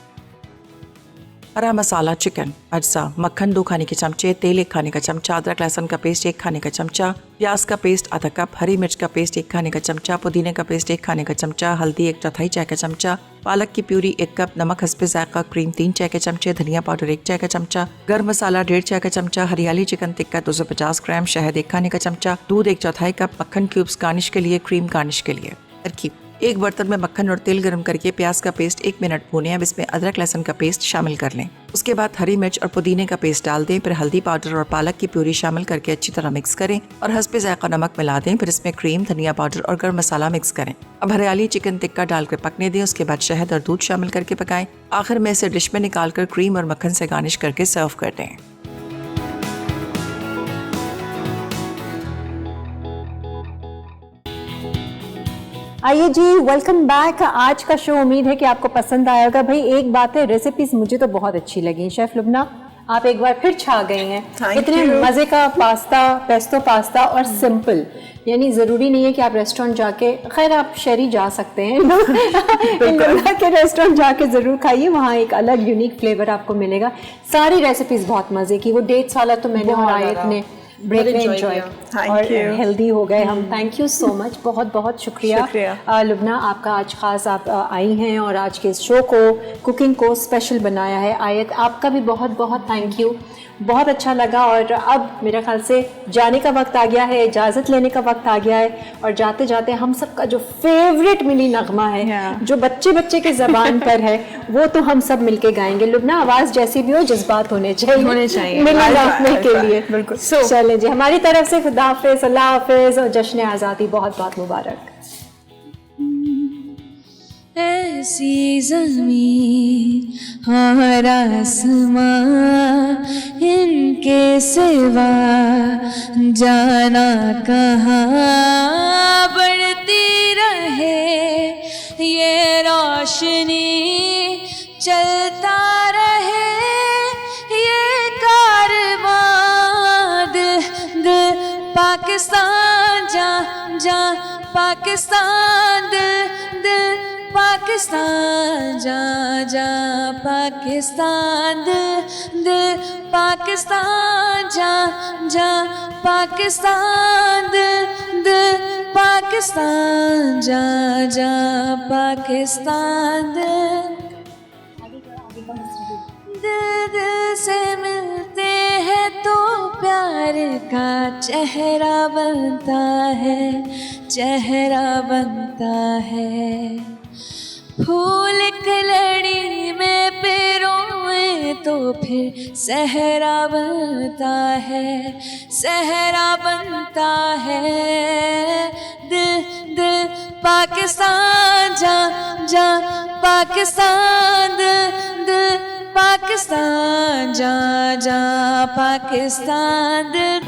हरा मसाला चिकन। अज्जा: मक्खन 2 खाने के चमचे, तेल 1 खाने का चमचा, अदरक लहसुन का पेस्ट 1 खाने का चमचा, प्याज का पेस्ट आधा कप, हरी मिर्च का पेस्ट 1 खाने का चमचा, पुदीने का पेस्ट 1 खाने का चमचा, हल्दी 1/4 चाय का चमचा, पालक की प्यूरी 1 कप, नमक हस्बे ज़ायक़ा, क्रीम 3 चाय के चमचे, धनिया पाउडर 1 चाय का चमचा, गर्म मसाला 1.5 चाय का चमचा, हरियाली चिकन टिक्का 250 ग्राम, शहद 1 खाने का चमचा, दूध 1/4 कप, मक्खन क्यूब्स गार्निश के लिए, क्रीम गार्निश के लिए। तरकीब: एक बर्तन में मक्खन और तेल गर्म करके प्याज का पेस्ट 1 मिनट भूनें। अब इसमें अदरक लहसुन का पेस्ट शामिल कर लें। उसके बाद हरी मिर्च और पुदीने का पेस्ट डाल दें, फिर हल्दी पाउडर और पालक की प्यूरी शामिल करके अच्छी तरह मिक्स करें और हस्बे ज़ायक़ा नमक मिला दें। फिर इसमें क्रीम, धनिया पाउडर और गर्म मसाला मिक्स करें। अब हरियाली चिकन टिक्का डालकर पकने दें। उसके बाद शहद और दूध शामिल करके पकाएं। आखिर में इसे डिश में निकालकर क्रीम और मक्खन से गार्निश करके सर्व कर दें।
आइए जी, वेलकम बैक। आज का शो उम्मीद है कि आपको पसंद आया होगा। भाई एक बात है, रेसिपीज मुझे तो बहुत अच्छी लगी। शेफ लुबना, आप एक बार फिर छा गई हैं। इतने मज़े का पास्ता, पेस्टो पास्ता और सिंपल, यानी ज़रूरी नहीं है कि आप रेस्टोरेंट जाके, खैर आप शहरी जा सकते हैं लुबना के रेस्टोरेंट जाके ज़रूर खाइए, वहाँ एक अलग यूनिक फ्लेवर आपको मिलेगा। सारी रेसिपीज़ बहुत मज़े की। वो डेट्स वाला तो मैंने और आयत ने ब्रेक में एंजॉय और हेल्दी हो गए हम। थैंक यू सो मच, बहुत बहुत शुक्रिया लुबना आपका। आज ख़ास आप आई हैं और आज के इस शो को, कुकिंग को स्पेशल बनाया है। आयत, आपका भी बहुत बहुत थैंक यू, बहुत अच्छा लगा। और अब मेरा ख्याल से जाने का वक्त आ गया है, इजाज़त लेने का वक्त आ गया है। और जाते जाते हम सबका जो फेवरेट मिली नगमा है, जो बच्चे बच्चे के ज़बान पर है, वो तो हम सब मिलके गाएंगे। लुबना, आवाज़ जैसी भी हो, जज्बात होने चाहिए मिलने के लिए। बिल्कुल। चलें जी, हमारी तरफ से खुदा हाफिज़, अल्लाह हाफिज़ और जश्न आज़ादी बहुत बहुत मुबारक।
ऐसी ज़मीं और आसमां, इनके सिवा जाना कहाँ। बढ़ती रहे ये रोशनी, चलता रहे ये कारवां। दिल पाकिस्तान जा जा, पाकिस्तान दिल पाकिस्तान जा जा, पाकिस्तान दिल पाकिस्तान जा जा, पाकिस्तान दिल पाकिस्तान जा जा, पाकिस्तान दिल से मिलते हैं तो प्यार का चेहरा बनता है, चेहरा बनता है। फूल कलड़ी में पिरोए तो फिर सहरा बनता है, सहरा बनता है। दिल पाकिस्तान जा जा, पाकिस्तान दिल पाकिस्तान जा जा, पाकिस्तान दिल